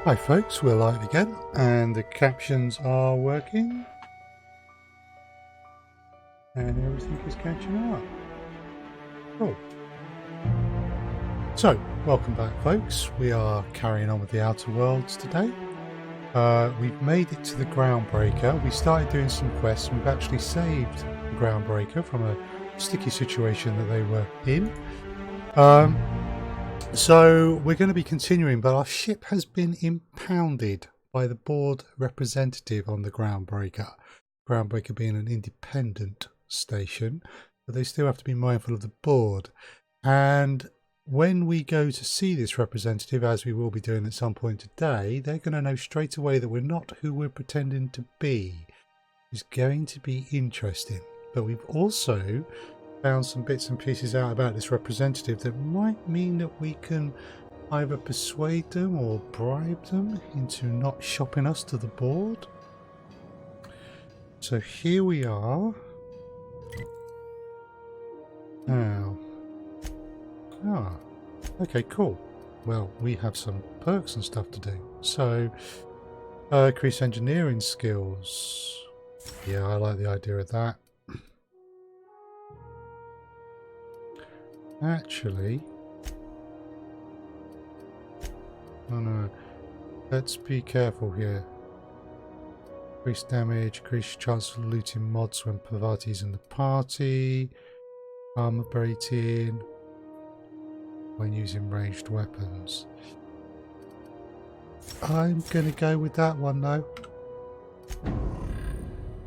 Hi folks, we're live again and the captions are working and everything is catching up. Cool. So, welcome back folks. We are carrying on with the Outer Worlds today. We've made it to the Groundbreaker. We started doing some quests and we've actually saved the Groundbreaker from a sticky situation that they were in. So we're going to be continuing, but our ship has been impounded by the board representative on the Groundbreaker. Groundbreaker being an independent station, but they still have to be mindful of the board. And when we go to see this representative, as we will be doing at some point today, they're going to know straight away that we're not who we're pretending to be. It's going to be interesting. But we've also found some bits and pieces out about this representative that might mean that we can either persuade them or bribe them into not shopping us to the board. So here we are. Now, okay, cool. Well, we have some perks and stuff to do. So, increase engineering skills. Yeah, I like the idea of that. Actually, oh no, let's be careful here. Increase damage, increase chance of looting mods when Parvati's in the party, armor brating when using ranged weapons. I'm gonna go with that one though.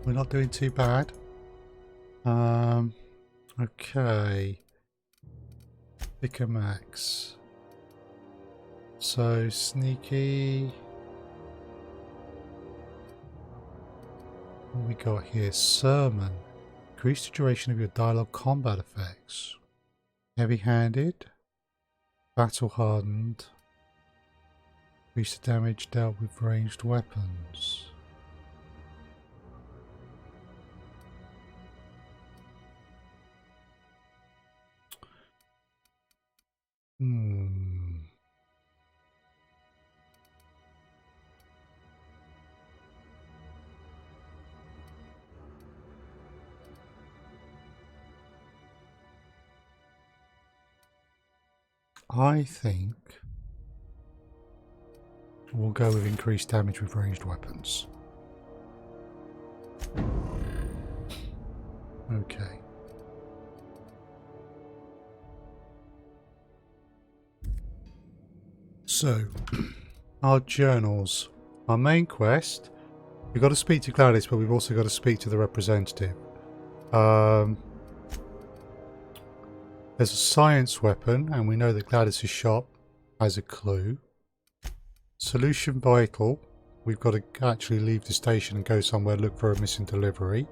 We're not doing too bad. Okay. Pick a max. So sneaky. What we got here? Sermon. Increase the duration of your dialogue combat effects. Heavy-handed. Battle hardened. Increase the damage dealt with ranged weapons. I think we'll go with increased damage with ranged weapons. Okay. So, our journals. Our main quest, we've got to speak to Gladys, but we've also got to speak to the representative. There's a science weapon, and we know that Gladys' shop has a clue. Solution vital. We've got to actually leave the station and go somewhere, look for a missing delivery.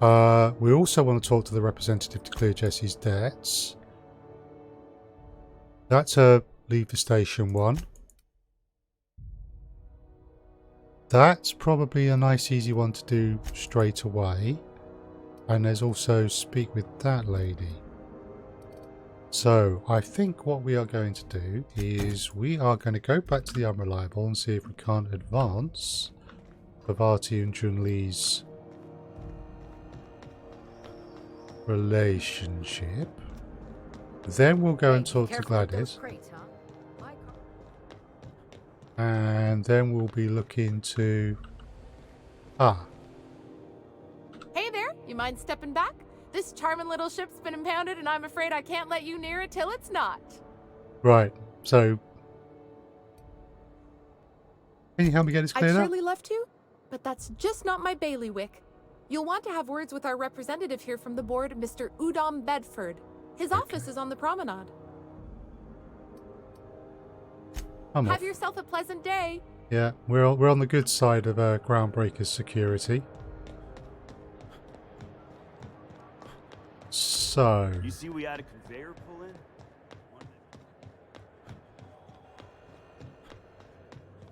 We also want to talk to the representative to clear Jesse's debts. That's a leave the station one. That's probably a nice easy one to do straight away. And there's also speak with that lady. So I think what we are going to do is we are going to go back to the Unreliable and see if we can't advance Parvati and Junli's relationship. Then we'll go and talk to Gladys. And then we'll be looking to... Hey there, you mind stepping back? This charming little ship's been impounded and I'm afraid I can't let you near it till it's not. Right, so... Can you help me get this cleared I'd up? surely love to, but that's just not my bailiwick. You'll want to have words with our representative here from the board, Mr. Udom Bedford. His office is on the promenade. Have yourself a pleasant day. Yeah, we're on the good side of Groundbreaker's security. So... You see we had a conveyor pull in?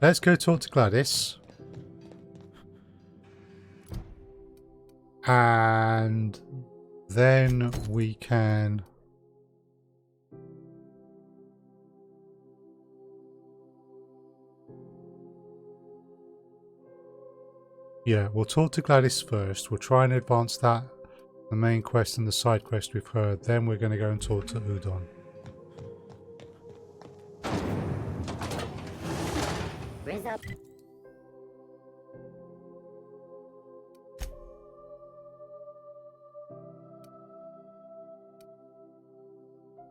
Let's go talk to Gladys. And then we can... Yeah, we'll talk to Gladys first. We'll try and advance that, the main quest and the side quest we've heard. Then we're going to go and talk to Udom.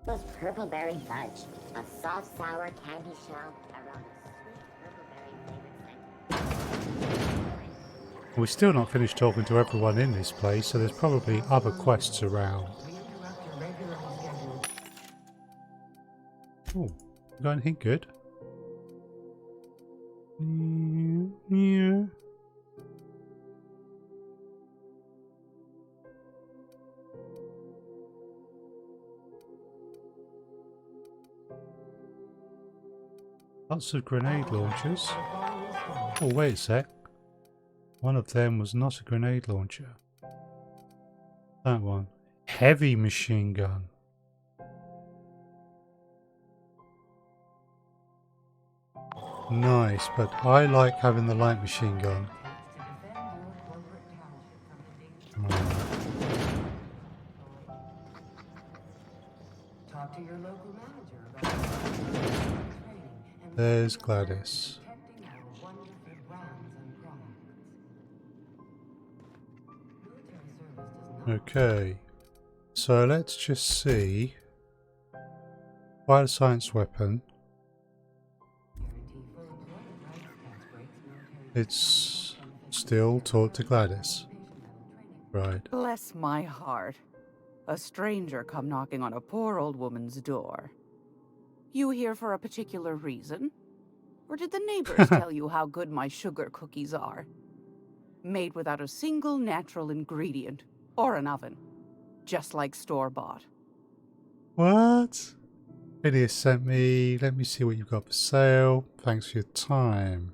Those purple berry fudge, a soft sour candy shell around a sweet purple berry flavored scent. We're still not finished talking to everyone in this place, so there's probably other quests around. Oh, got anything good? Yeah. Lots of grenade launchers. Oh, wait a sec. One of them was not a grenade launcher. That one. Heavy machine gun. Nice, but I like having the light machine gun. There's Gladys. Okay, so let's just see. Fire a science weapon. It's still taught to Gladys. Right. Bless my heart. A stranger come knocking on a poor old woman's door. You here for a particular reason? Or did the neighbors tell you how good my sugar cookies are? Made without a single natural ingredient or an oven. Just like store-bought. What? Phineas sent me. Let me see what you've got for sale. Thanks for your time.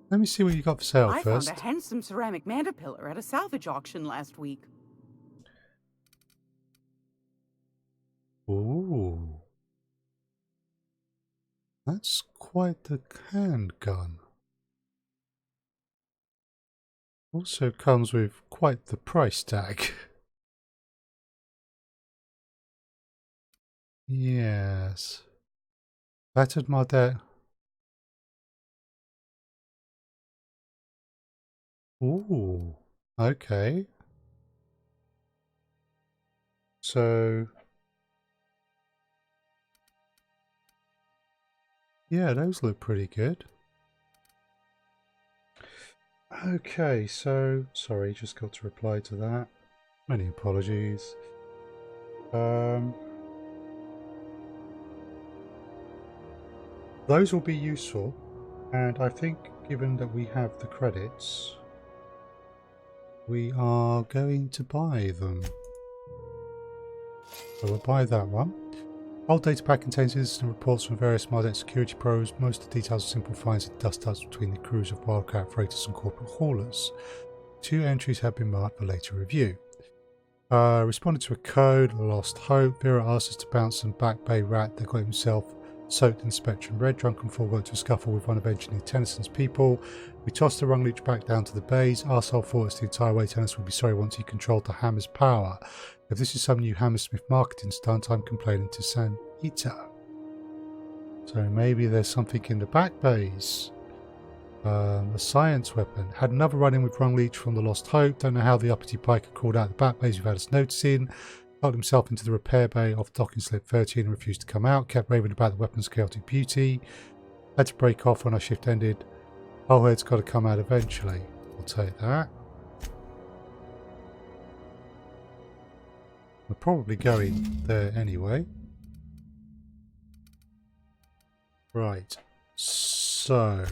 Let me see what you got for sale I first. found a handsome ceramic mandapillar at a salvage auction last week. Ooh. That's quite the handgun. Also comes with quite the price tag. Yes. Battered my debt. Ooh. Okay. So... yeah, those look pretty good. Okay, so... sorry, just got to reply to that. Many apologies. Those will be useful, and I think given that we have the credits, we are going to buy them. So we'll buy that one. Old data pack contains incident reports from various Mardet security pros. Most of the details are simple finds and dust ups between the crews of Wildcat freighters and corporate haulers. 2 entries have been marked for later review. Responded to a code, Lost Hope. Vera asked us to bounce some Back Bay rat that got himself soaked in Spectrum Red. Drunken Fool got into a scuffle with one of Engineer Tennyson's people. We tossed the rung leech back down to the bays. Arsehole thought us the entire way. Tennyson would be sorry once he controlled the hammer's power. If this is some new Hammersmith marketing stunt, I'm complaining to San Ito. So maybe there's something in the back bays. A science weapon. Had another run-in with Rung Leech from the Lost Hope. Don't know how the uppity piker called out the back bays without us noticing. Locked himself into the repair bay off docking slip 13 and refused to come out. Kept raving about the weapon's chaotic beauty. Had to break off when our shift ended. Whole head's got to come out eventually. We'll take that. We're probably going there anyway. Right. So...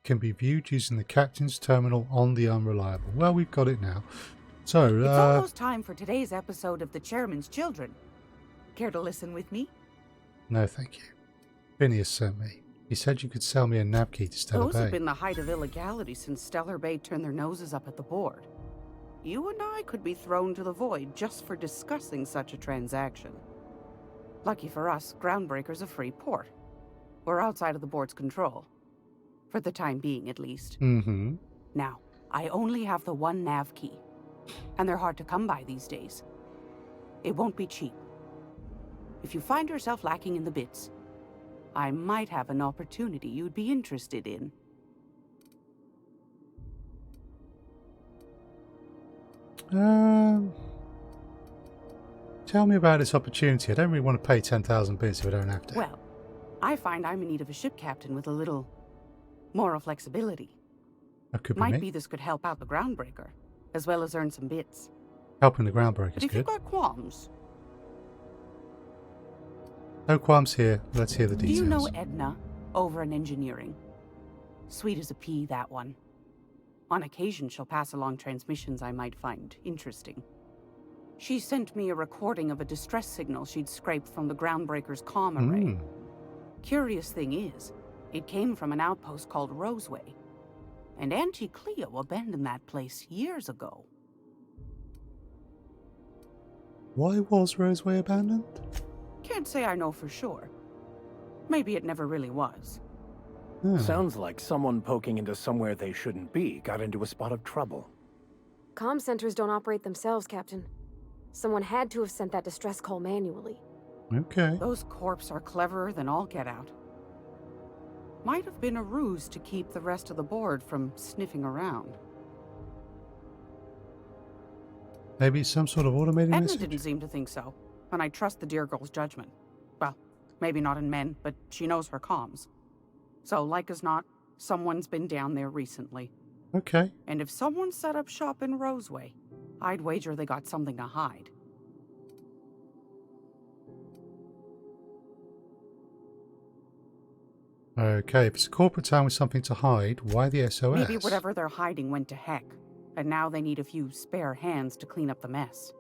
can be viewed using the captain's terminal on the Unreliable. Well, we've got it now. So, It's almost time for today's episode of The Chairman's Children. Care to listen with me? no, thank you. Phineas sent me. You said you could sell me a nav key to Stellar Those Bay. have been the height of illegality since Stellar Bay turned their noses up at the board. You and I could be thrown to the void just for discussing such a transaction. Lucky for us, Groundbreaker's a free port. We're outside of the board's control. For the time being, at least. Mm-hmm. Now, I only have the one nav key. And they're hard to come by these days. It won't be cheap. If you find yourself lacking in the bits, I might have an opportunity you'd be interested in. Tell me about this opportunity. I don't really want to pay 10,000 bits if I don't have to. Well, I find I'm in need of a ship captain with a little moral flexibility. That could be Might me. be this could help out the Groundbreaker, as well as earn some bits. Helping the Groundbreaker But is if you've good. got qualms, No qualms here. Let's hear the do details. you know Edna over in engineering? Sweet as a pea, that one. On occasion, she'll pass along transmissions I might find interesting. She sent me a recording of a distress signal she'd scraped from the Groundbreaker's comm array. Curious thing is, it came from an outpost called Roseway. And Auntie Cleo abandoned that place years ago. Why was Roseway abandoned? Can't say I know for sure. Maybe it never really was. Sounds like someone poking into somewhere they shouldn't be got into a spot of trouble. Comm centers don't operate themselves, Captain. Someone had to have sent that distress call manually. Okay. Those corps are cleverer than all get out. Might have been a ruse to keep the rest of the board from sniffing around. Maybe it's some sort of automated Edna message? didn't seem to think so, and I trust the dear girl's judgment. Well, maybe not in men, but she knows her comms. So, like as not, someone's been down there recently. Okay. And if someone set up shop in Roseway, I'd wager they got something to hide. Okay, if it's a corporate town with something to hide, why the SOS? Maybe whatever they're hiding went to heck, and now they need a few spare hands to clean up the mess.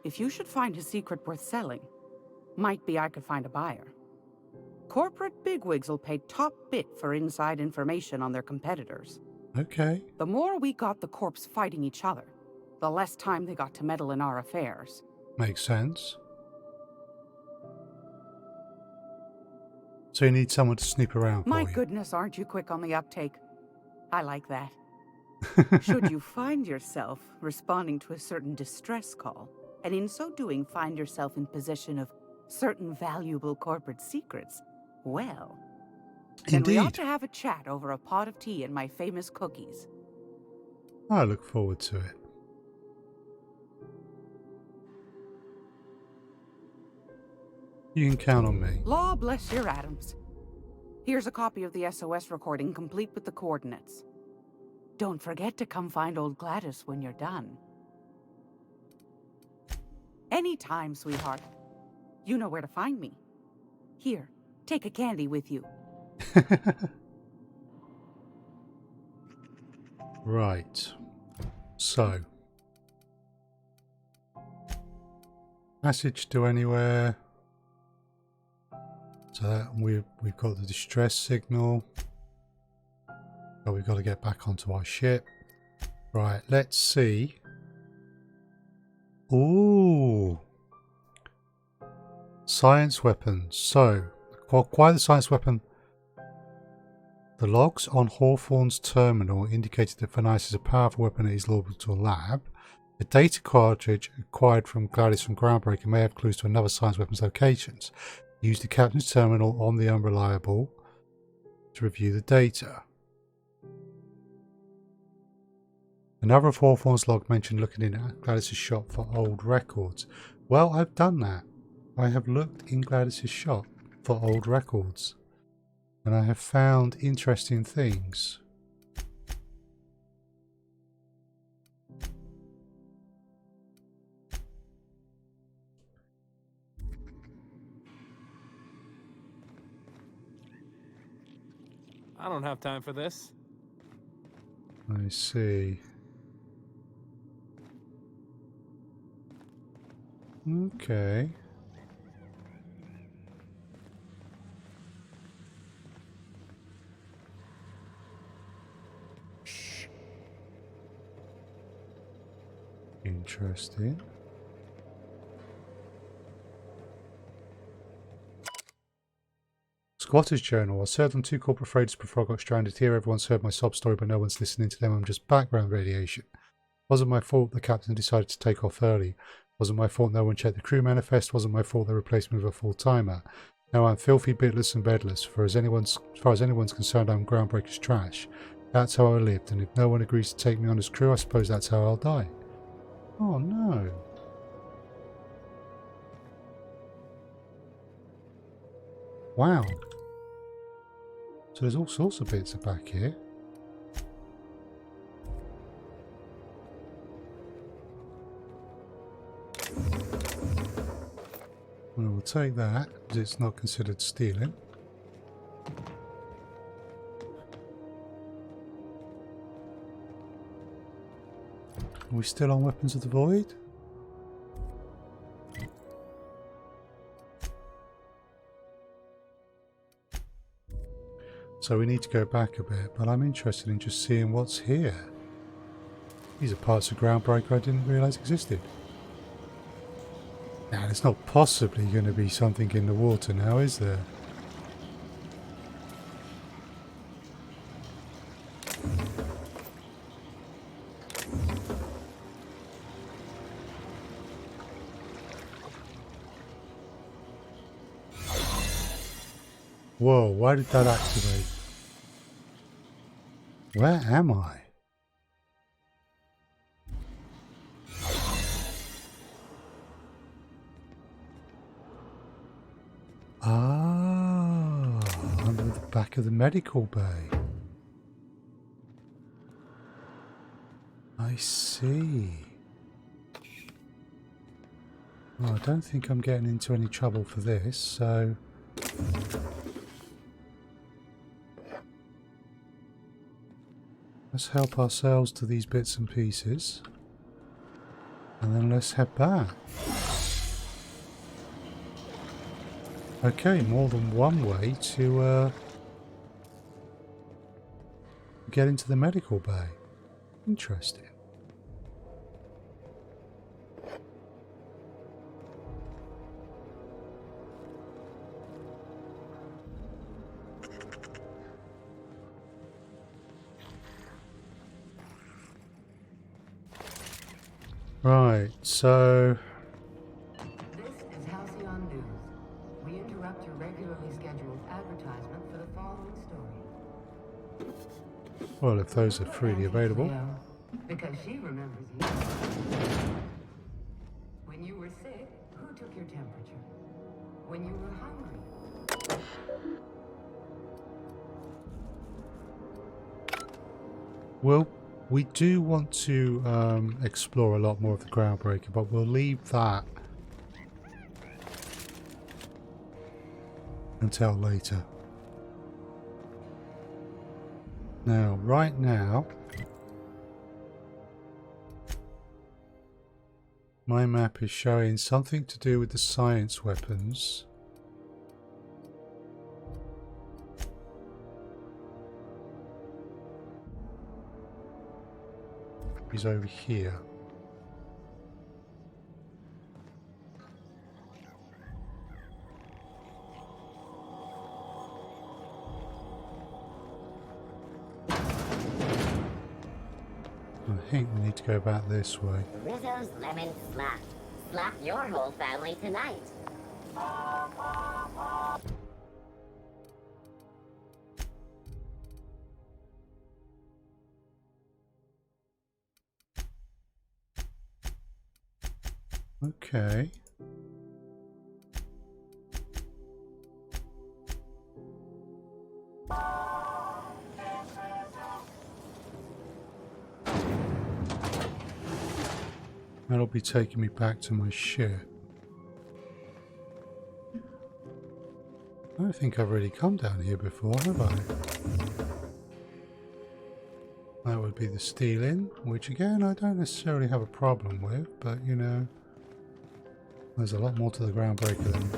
If you should find a secret worth selling, might be I could find a buyer. Corporate bigwigs will pay top bit for inside information on their competitors. Okay. The more we got the corps fighting each other, the less time they got to meddle in our affairs. Makes sense. So you need someone to snoop around for My you. goodness, aren't you quick on the uptake? I like that. Should you find yourself responding to a certain distress call, and in so doing find yourself in possession of certain valuable corporate secrets, well, then we ought Indeed. to have a chat over a pot of tea and my famous cookies. I look forward to it. You can count on me. Law bless your Adams. Here's a copy of the SOS recording complete with the coordinates. Don't forget to come find old Gladys when you're done. Anytime, sweetheart. You know where to find me. Here, take a candy with you. Right. So. Message to anywhere. So that we've got the distress signal. But we've got to get back onto our ship. Right, let's see. Ooh. Science weapons. So, acquire the science weapon. The logs on Hawthorne's terminal indicated that Venice is a powerful weapon at his orbital lab. The data cartridge acquired from Gladys from Groundbreaker may have clues to another science weapon's locations. Use the captain's terminal on the Unreliable to review the data. Another of Hawthorne's log mentioned looking in at Gladys' shop for old records. Well, I've done that. I have looked in Gladys' shop for old records. And I have found interesting things. I don't have time for this. I see. Okay. interesting. Squatter's Journal. I served on 2 corporate freighters before I got stranded here. Everyone's heard my sob story, but no one's listening to them. I'm just background radiation. Wasn't my fault the captain decided to take off early. Wasn't my fault no one checked the crew manifest. Wasn't my fault they replaced me with a full-timer. Now I'm filthy, bitless and bedless. As far as anyone's concerned, I'm Groundbreaker's trash. That's how I lived, and if no one agrees to take me on as crew, I suppose that's how I'll die. Oh no. Wow. So there's all sorts of bits back here. Well, we'll take that, because it's not considered stealing. Are we still on Weapons of the Void? So we need to go back a bit, but I'm interested in just seeing what's here. These are parts of Groundbreaker I didn't realise existed. Now, there's not possibly going to be something in the water now, is there? Whoa, why did that activate? Where am I? Ah, under the back of the medical bay. I see. Well, I don't think I'm getting into any trouble for this, so... let's help ourselves to these bits and pieces. And then let's head back. Okay, more than one way to get into the medical bay. Interesting. Right, so... This is Halcyon News. We interrupt your regularly scheduled advertisement for the following story. well, if those are freely available. Because she remembers you. When you were sick, who took your temperature? When you were hungry. Well, we do want to explore a lot more of the Groundbreaker, but we'll leave that until later. Now, right now, my map is showing something to do with the science weapons. Is over here. I think we need to go back this way. Rizzo's Lemon Slap. Slap your whole family tonight. Okay. That'll be taking me back to my ship. I don't think I've really come down here before, have I? That would be the stealing, which again I don't necessarily have a problem with, but you know, there's a lot more to the Groundbreaker than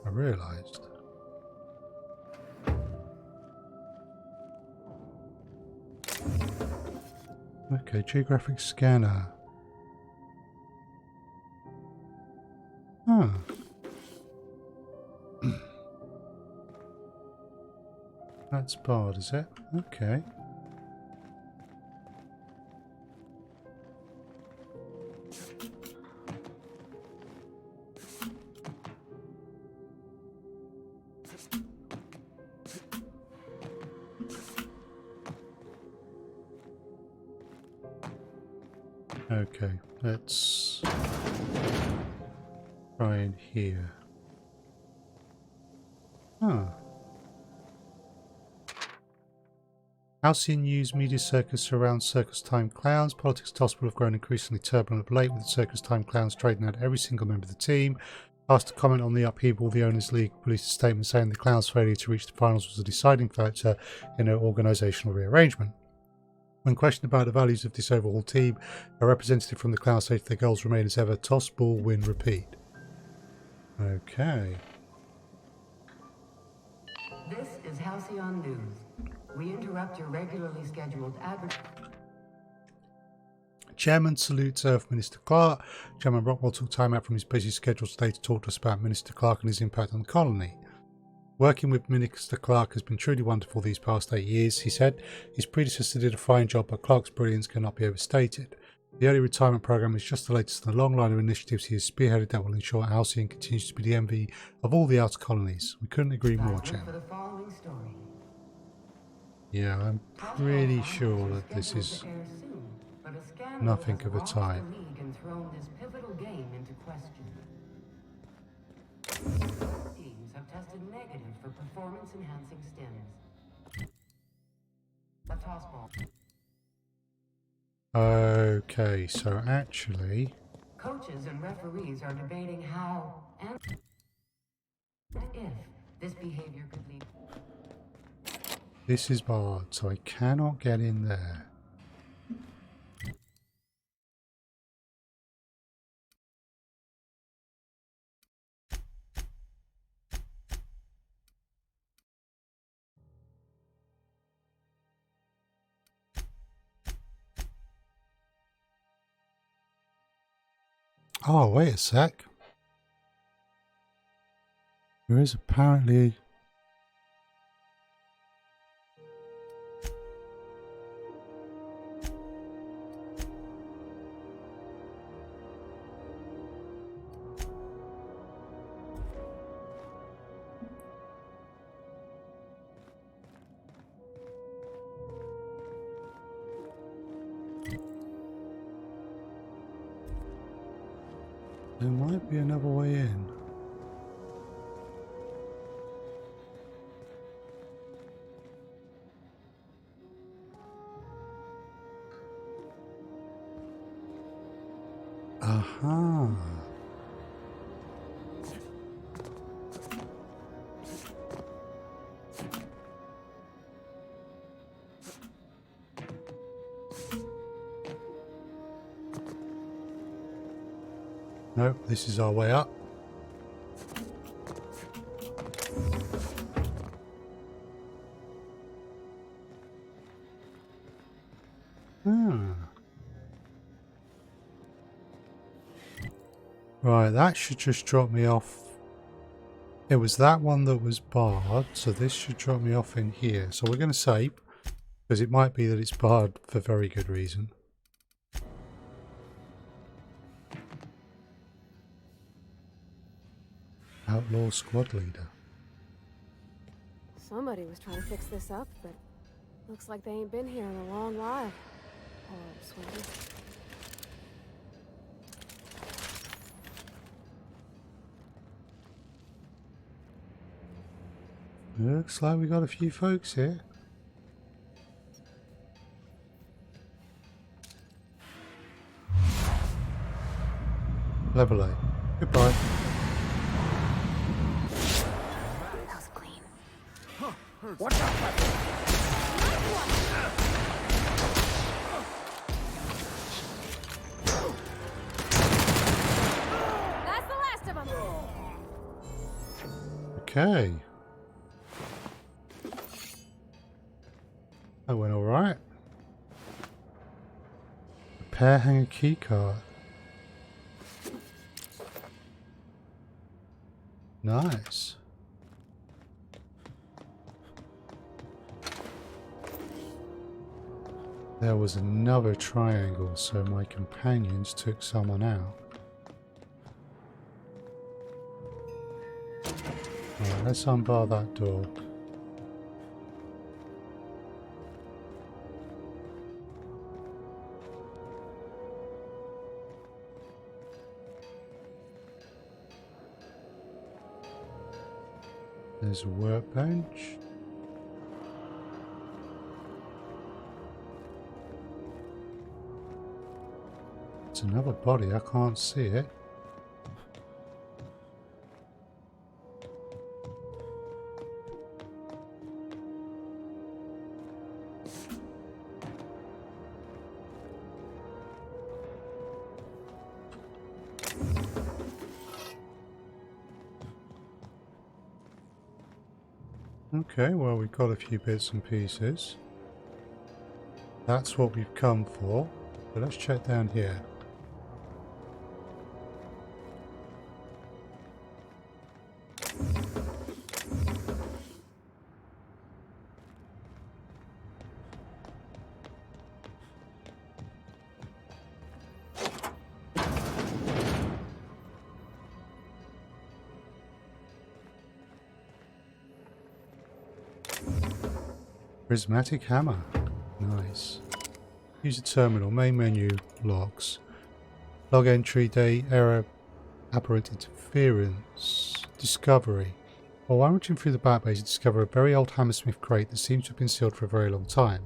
I realised. Okay, geographic scanner. Huh. That's barred, is it? Okay. Okay, let's try in here. Huh. Halcyon news media circus surrounds circus time clowns. Politics at hospital have grown increasingly turbulent of late, with the circus time clowns trading out every single member of the team. Asked to comment on the upheaval, the Owners League released a statement saying the clowns' failure to reach the finals was a deciding factor in their organisational rearrangement. When questioned about the values of this overall team, a representative from the clowns stated their goals remain as ever: toss, ball, win, repeat. Okay. This is Halcyon News. We interrupt your regularly scheduled Chairman salutes Earth Minister Clark. Chairman Rockwell took time out from his busy schedule today to talk to us about Minister Clark and his impact on the colony. Working with Minister Clark has been truly wonderful these past 8 years, he said. His predecessor did a fine job, but Clark's brilliance cannot be overstated. The early retirement program is just the latest in a long line of initiatives he has spearheaded that will ensure Halcyon continues to be the envy of all the outer colonies. We couldn't agree more, Chairman. Yeah, I'm pretty sure that this is nothing of a type. Teams have tested negative for performance-enhancing stims. A toss ball. Okay, so actually... Coaches and referees are debating how and if this behavior could lead... This is barred, so I cannot get in there. Oh, wait a sec. There is apparently... There might be another way in. Aha. Nope, this is our way up. Right, that should just drop me off. It was that one that was barred, so this should drop me off in here. So we're going to save, because it might be that it's barred for very good reason. Outlaw squad leader. Somebody was trying to fix this up, but looks like they ain't been here in a long while. Poor old Swinton. Looks like we got a few folks here. Level 8. Goodbye. That was clean. Watch out! That's the last of them. Okay. That went alright. Repair hanger keycard. Nice. There was another triangle, so my companions took someone out. Alright, let's unbar that door. There's a workbench. It's another body, I can't see it. Okay, well, we've got a few bits and pieces. That's what we've come for. But let's check down here. Prismatic hammer. Nice. Use the terminal. Main menu. Logs. Log entry. Day. Error. Aberrant interference. Discovery. While rummaging through the backbase, you discover a very old Hammersmith crate that seems to have been sealed for a very long time.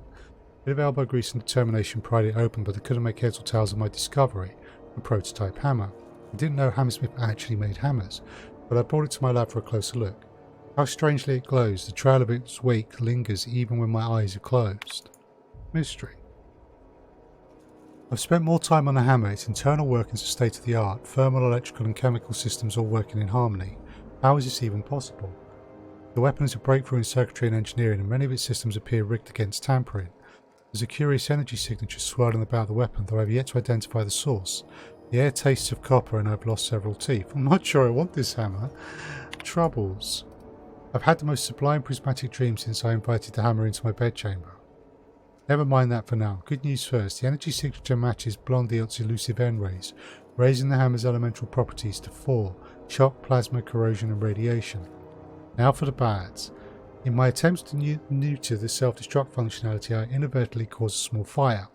A bit of elbow grease and determination pried it open, but they couldn't make heads or tails of my discovery. A prototype hammer. I didn't know Hammersmith actually made hammers, but I brought it to my lab for a closer look. How strangely it glows. The trail of its wake lingers even when my eyes are closed. Mystery. I've spent more time on the hammer. Its internal workings are state of the art. Thermal, electrical and chemical systems all working in harmony. How is this even possible? The weapon is a breakthrough in circuitry and engineering, and many of its systems appear rigged against tampering. There's a curious energy signature swirling about the weapon, though I have yet to identify the source. The air tastes of copper and I've lost several teeth. I'm not sure I want this hammer. Troubles. I've had the most sublime prismatic dream since I invited the hammer into my bedchamber. Never mind that for now. Good news first. The energy signature matches Blondiot's elusive N-rays, raising the hammer's elemental properties to 4: shock, plasma, corrosion and radiation. Now for the bads. In my attempts to neuter the self-destruct functionality, I inadvertently caused a small fire.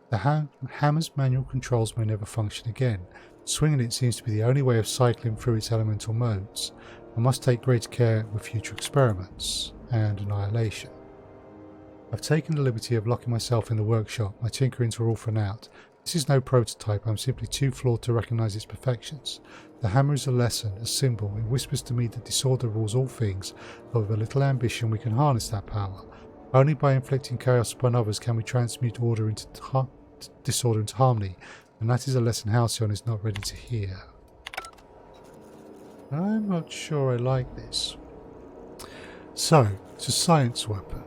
The hammer's manual controls may never function again. Swinging it seems to be the only way of cycling through its elemental modes. I must take greater care with future experiments and annihilation. I've taken the liberty of locking myself in the workshop. My tinkerings are all for naught. This is no prototype. I'm simply too flawed to recognise its perfections. The hammer is a lesson, a symbol. It whispers to me that disorder rules all things, but with a little ambition we can harness that power. Only by inflicting chaos upon others can we transmute order into disorder into harmony, and that is a lesson Halcyon is not ready to hear. I'm not sure I like this. So, it's a science weapon.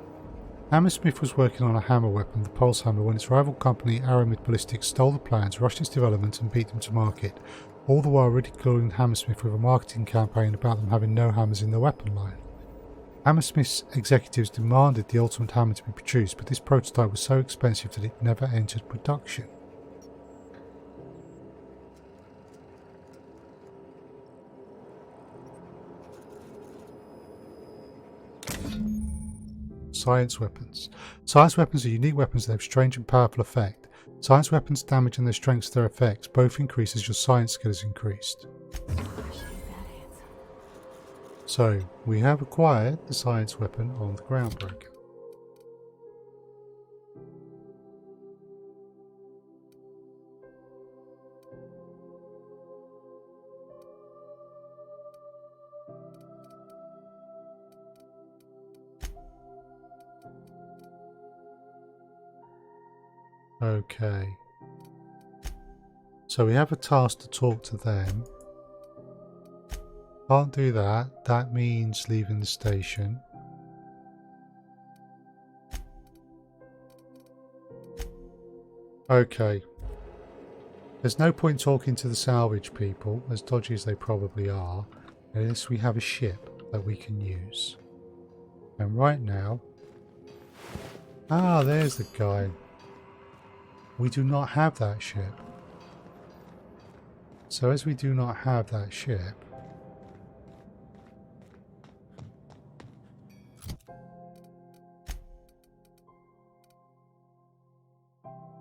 Hammersmith was working on a hammer weapon, the Pulse Hammer, when its rival company, Aramid Ballistics, stole the plans, rushed its development and beat them to market, all the while ridiculing Hammersmith with a marketing campaign about them having no hammers in their weapon line. Hammersmith's executives demanded the ultimate hammer to be produced, but this prototype was so expensive that it never entered production. Science weapons. Science weapons are unique weapons that have strange and powerful effect. Science weapons damage and their strengths their effects both increase as your science skill is increased. So, we have acquired the science weapon on the Groundbreaker. Okay. So we have a task to talk to them. Can't do that. That means leaving the station. Okay. There's no point talking to the salvage people, as dodgy as they probably are. At least we have a ship that we can use. And right now... Ah, there's the guy. We do not have that ship. So as we do not have that ship...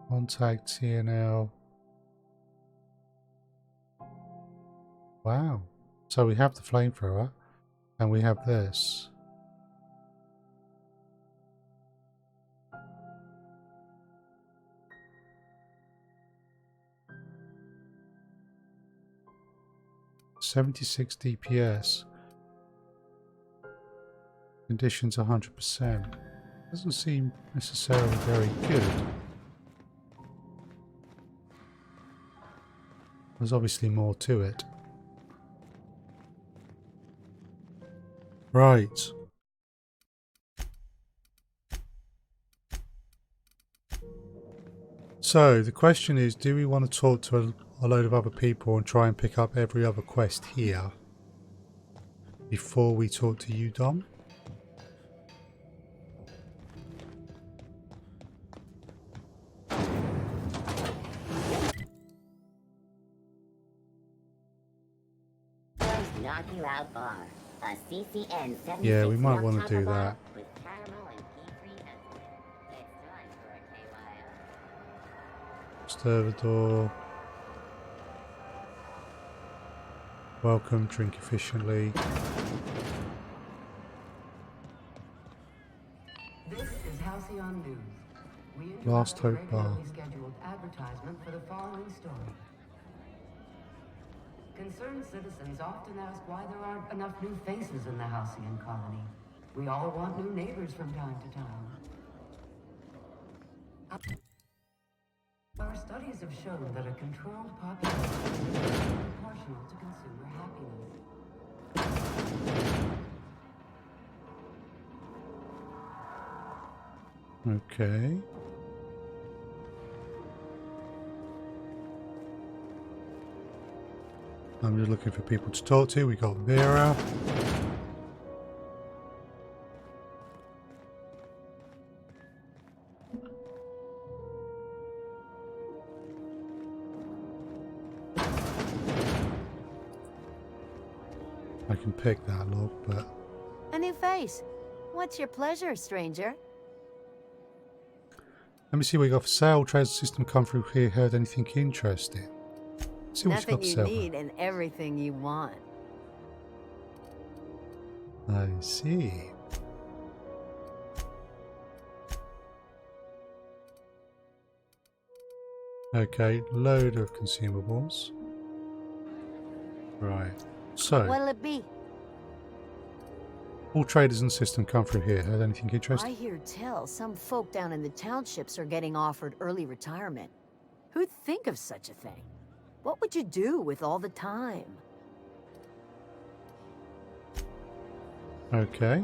Contact TNL. Wow. So we have the flamethrower and we have this. $76 DPS. Conditions 100%. Doesn't seem necessarily very good. There's obviously more to it. Right. So the question is, do we want to talk to a load of other people and try and pick up every other quest here before we talk to Udom? Knock you out bar. A CCN 76 Yeah, we might milk want to chocolate do bar that. with caramel and pea-free estimate. It's time for a KYO. Stir the door. Welcome, drink efficiently. This is Halcyon News. We interrupt Last a Hope Bar. regularly scheduled advertisement for the following story. Concerned citizens often ask why there aren't enough new faces in the Halcyon colony. We all want new neighbors from time to time. Our studies have shown that a controlled population is proportional to consumer happiness. Okay. I'm just looking for people to talk to. We got Vera. I can pick that look, but... A new face. What's your pleasure, stranger? Let me see what we got for sale. Trade system come through here. Heard anything interesting? See what Nothing got you for sale. need and everything you want. I see. Okay, load of consumables. Right. So, What'll it be? all traders in the system come through here. Heard anything I interesting? hear tell some folk down in the townships are getting offered early retirement. Who'd think of such a thing? What would you do with all the time? Okay.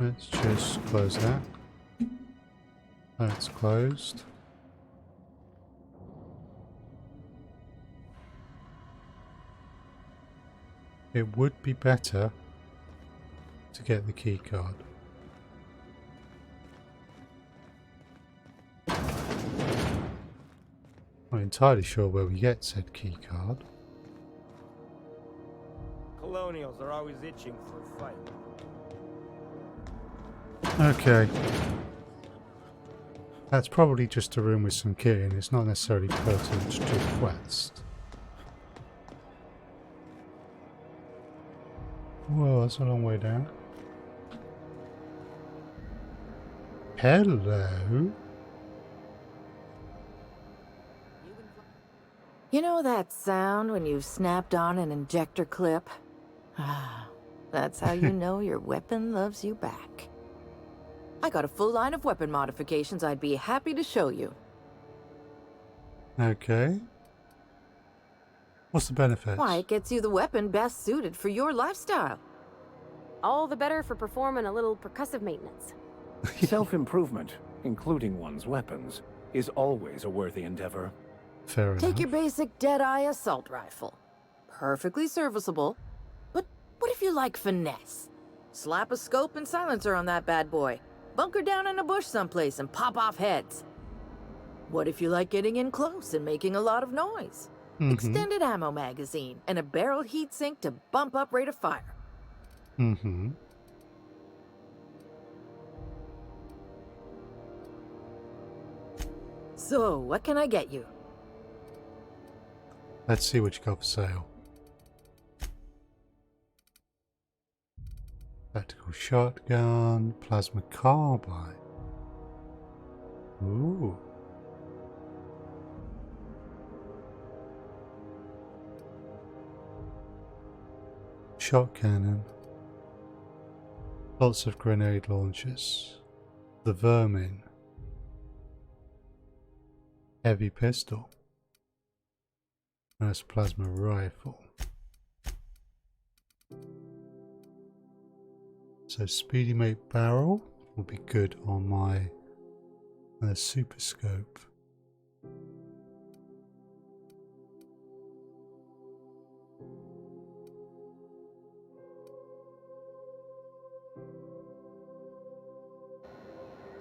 Let's just close that. That's closed. It would be better to get the key card. I'm not entirely sure where we get said key card. Colonials are always itching for a fight. Okay. That's probably just a room with some key and it's not necessarily pertinent to the quest. Whoa, that's a long way down. Hello? You know that sound when you've snapped on an injector clip? Ah, that's how you know your weapon loves you back. I got a full line of weapon modifications I'd be happy to show you. Okay. What's the benefits? Why, it gets you the weapon best suited for your lifestyle. All the better for performing a little percussive maintenance. Self-improvement, including one's weapons, is always a worthy endeavor. Fair enough. Take your basic Deadeye assault rifle. Perfectly serviceable. But what if you like finesse? Slap a scope and silencer on that bad boy. Bunker down in a bush someplace and pop off heads. What if you like getting in close and making a lot of noise? Extended ammo magazine and a barrel heatsink to bump up rate of fire. So, what can I get you? Let's see what you got for sale. Tactical shotgun, plasma carbine. Ooh. Shot cannon. Lots of grenade launchers. The vermin. Heavy pistol. Nice plasma rifle. So Speedy Mate barrel will be good on my super scope.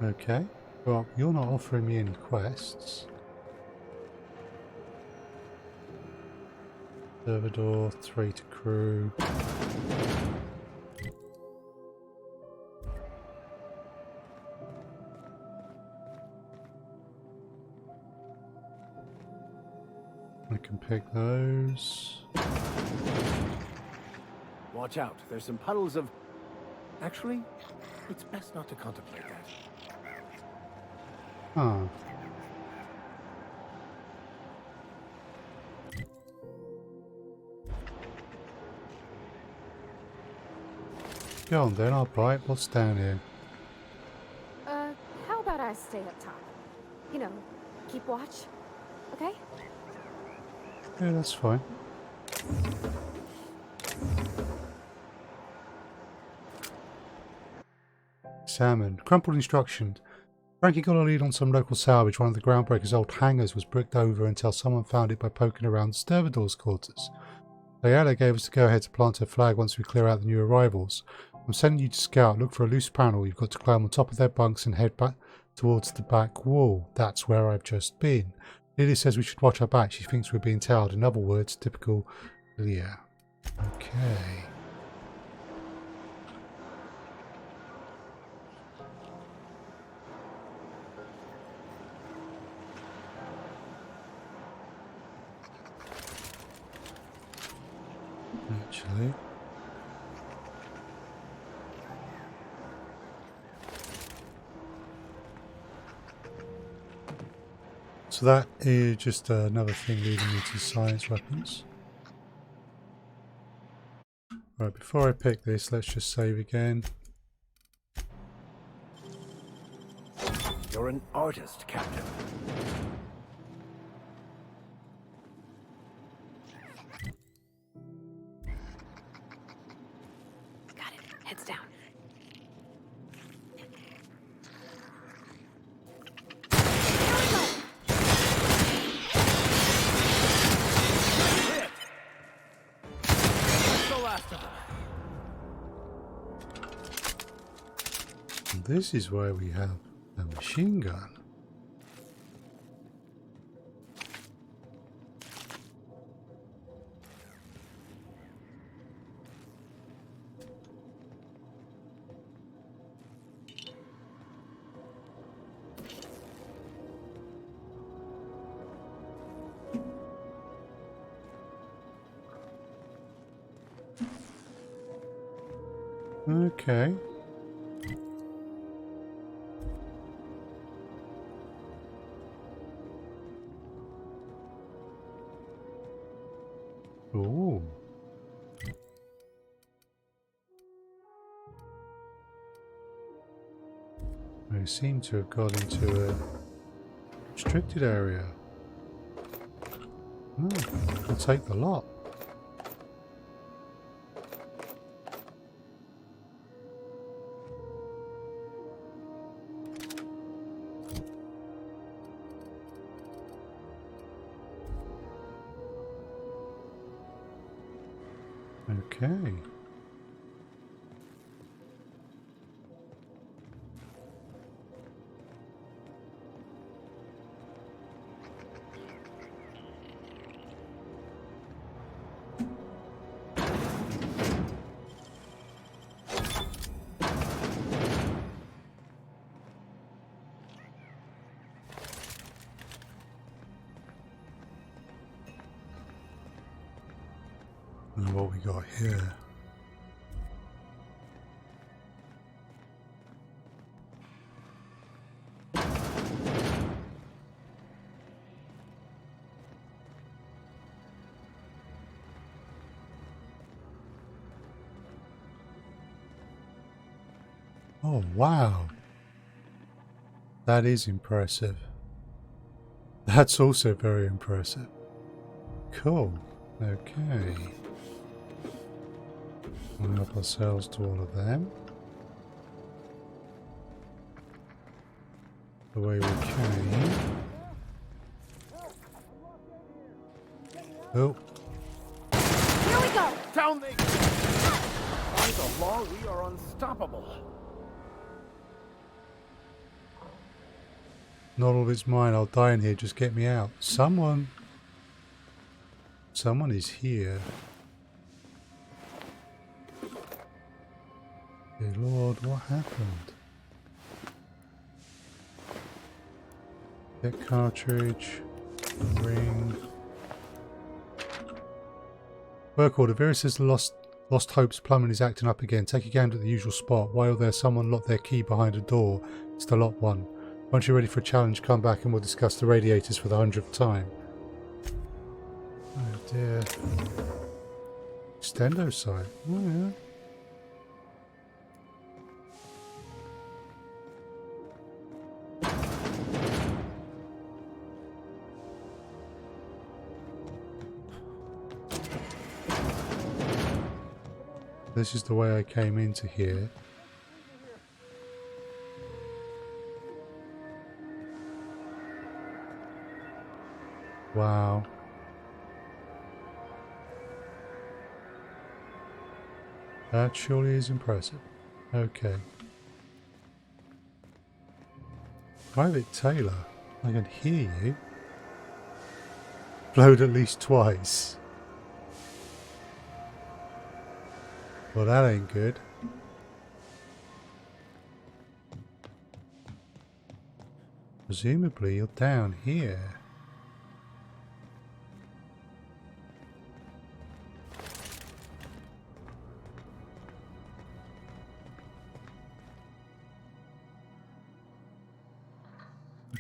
Okay, well, you're not offering me any quests. Server door, 3 to crew. I can pick those. Watch out, there's some puddles of... Actually, it's best not to contemplate that. Ah. Go on then, I'll bite. What's down here? How about I stay up top? You know, keep watch, okay? Yeah, that's fine. Salmon. Crumpled instructions. Frankie got a lead on some local salvage. One of the Groundbreaker's old hangars was bricked over until someone found it by poking around the Stevedore's quarters. Leala gave us the go-ahead to plant her flag once we clear out the new arrivals. I'm sending you to scout. Look for a loose panel. You've got to climb on top of their bunks and head back towards the back wall. That's where I've just been. Lily says we should watch our back. She thinks we're being tailed. In other words, typical Leah. Okay. Actually. So that is just another thing leading me to science weapons. Right, before I pick this, let's just save again. You're an artist, Captain. Got it. Heads down. And this is where we have a machine gun. Okay. Ooh. I seem to have got into a restricted area. I'll take the lot. Okay. And what we got here? Oh, wow. That is impressive. That's also very impressive. Cool. Okay. We'll help ourselves to all of them. The way we came. Oh. Here we go! Down they go! By the law, we are unstoppable. Not all of it's mine. I'll die in here. Just get me out. Someone is here. Dear Lord, what happened? That cartridge. The ring. Work order. Vera says Lost Hope's plumbing is acting up again. Take a gander at the usual spot. While there, someone locked their key behind a door. It's the locked one. Once you're ready for a challenge, come back and we'll discuss the radiators for the 100th time. Oh dear. Extendo site. Oh yeah. This is the way I came into here. Wow. That surely is impressive. Okay. Private Taylor, I can hear you. Blowed at least twice. Well, that ain't good. Presumably you're down here.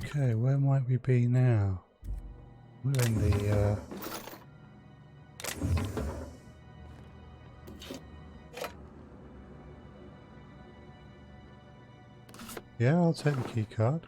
Okay, where might we be now? We're in the yeah, I'll take the key card.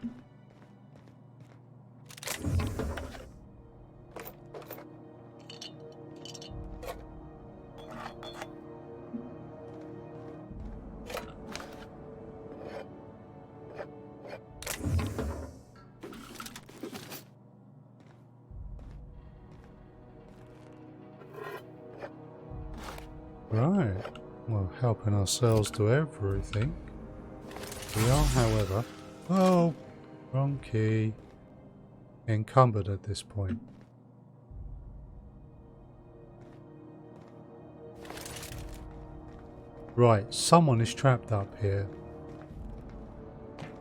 Right, well, helping ourselves to everything. We are, however, oh, wrong key, encumbered at this point. Right, someone is trapped up here.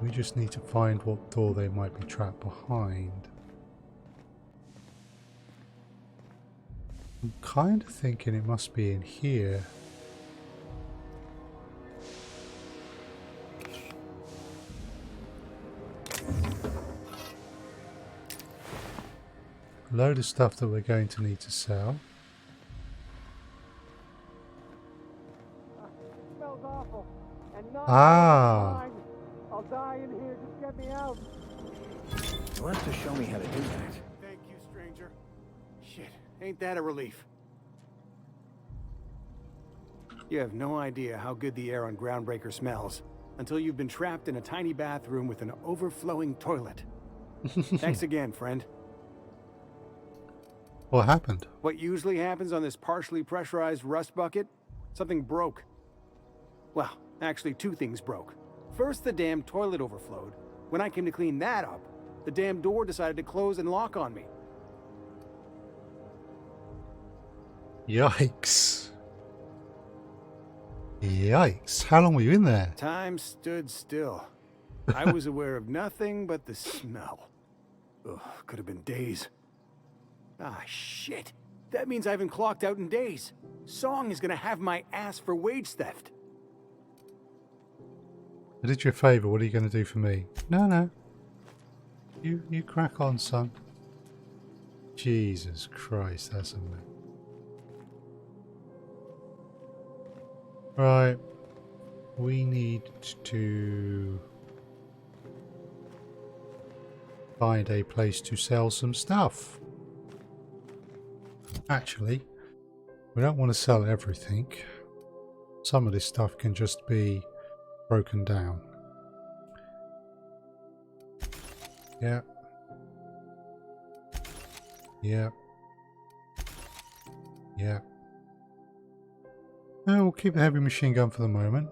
We just need to find what door they might be trapped behind. I'm kind of thinking it must be in here. A load of stuff that we're going to need to sell. It smells awful. And not Ah! I'll die in here. Just get me out. You'll have to show me how to do that. Thank you, stranger. Shit. Ain't that a relief? You have no idea how good the air on Groundbreaker smells until you've been trapped in a tiny bathroom with an overflowing toilet. Thanks again, friend. What happened? What usually happens on this partially pressurized rust bucket? Something broke. Well, actually 2 things broke. First, the damn toilet overflowed. When I came to clean that up, the damn door decided to close and lock on me. Yikes. Yikes. How long were you in there? Time stood still. I was aware of nothing but the smell. Ugh, could have been days. Ah, shit. That means I haven't clocked out in days. Song is gonna have my ass for wage theft. I did you a favour. What are you going to do for me? No. You crack on, son. Jesus Christ, that's a mess. Right. We need to find a place to sell some stuff. Actually, we don't want to sell everything. Some of this stuff can just be broken down. Yep. Yep. Yep. Well, we'll keep the heavy machine gun for the moment.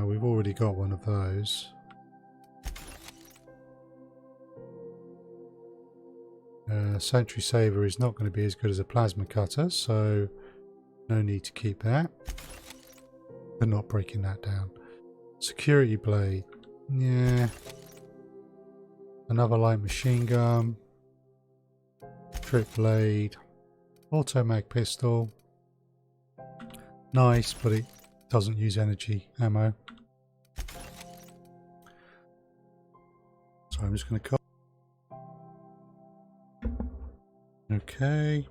We've already got one of those. Sentry Saver is not going to be as good as a plasma cutter, so no need to keep that. But not breaking that down. Security blade. Yeah. Another light machine gun. Trip blade. Auto-mag pistol. Nice, but it doesn't use energy ammo. So I'm just going to cut. Okay.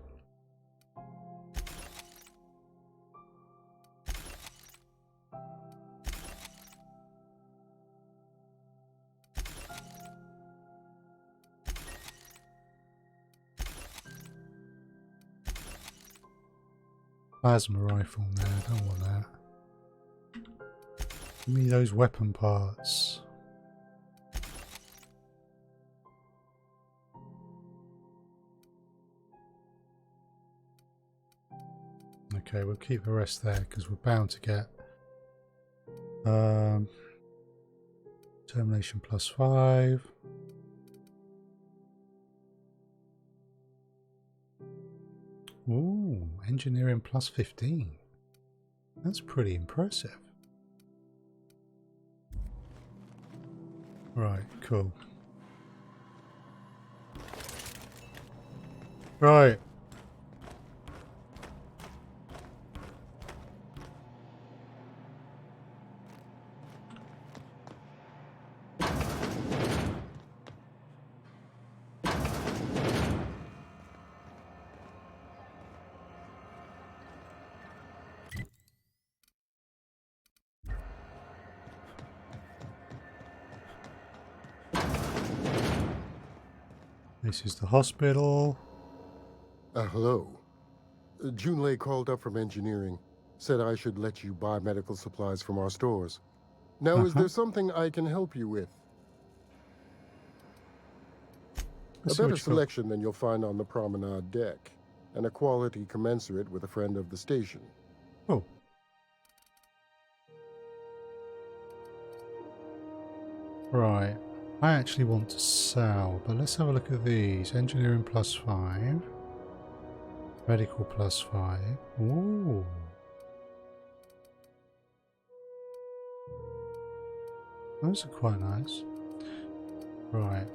Plasma rifle, no, I don't want that. Give me those weapon parts. Okay, we'll keep the rest there because we're bound to get termination +5. Ooh, engineering +15. That's pretty impressive. Right, cool. Right. This is the hospital. Hello. Junlei called up from engineering. Said I should let you buy medical supplies from our stores. Now, is there something I can help you with? A better selection than you'll find on the promenade deck, and a quality commensurate with a friend of the station. Oh. Right. I actually want to sell, but let's have a look at these. Engineering +5. Medical +5. Ooh. Those are quite nice. Right.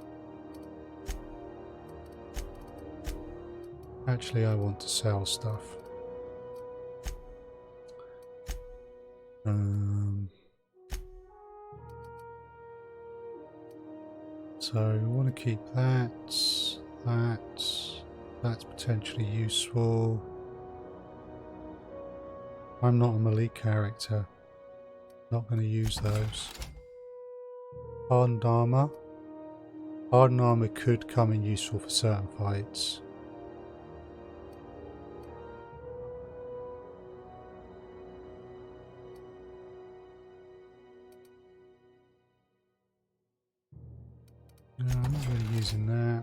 Actually, I want to sell stuff. So we want to keep that. That's potentially useful. I'm not a melee character. Not going to use those. Hardened armor. Hardened armor could come in useful for certain fights. No, I'm not really using that.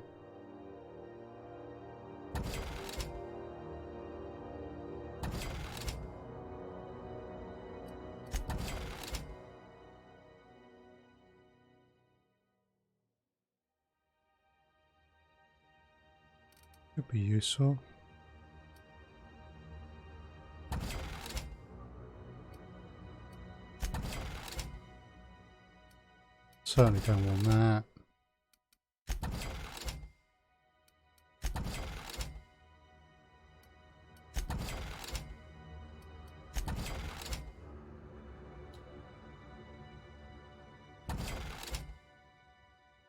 Could be useful. Certainly don't want that.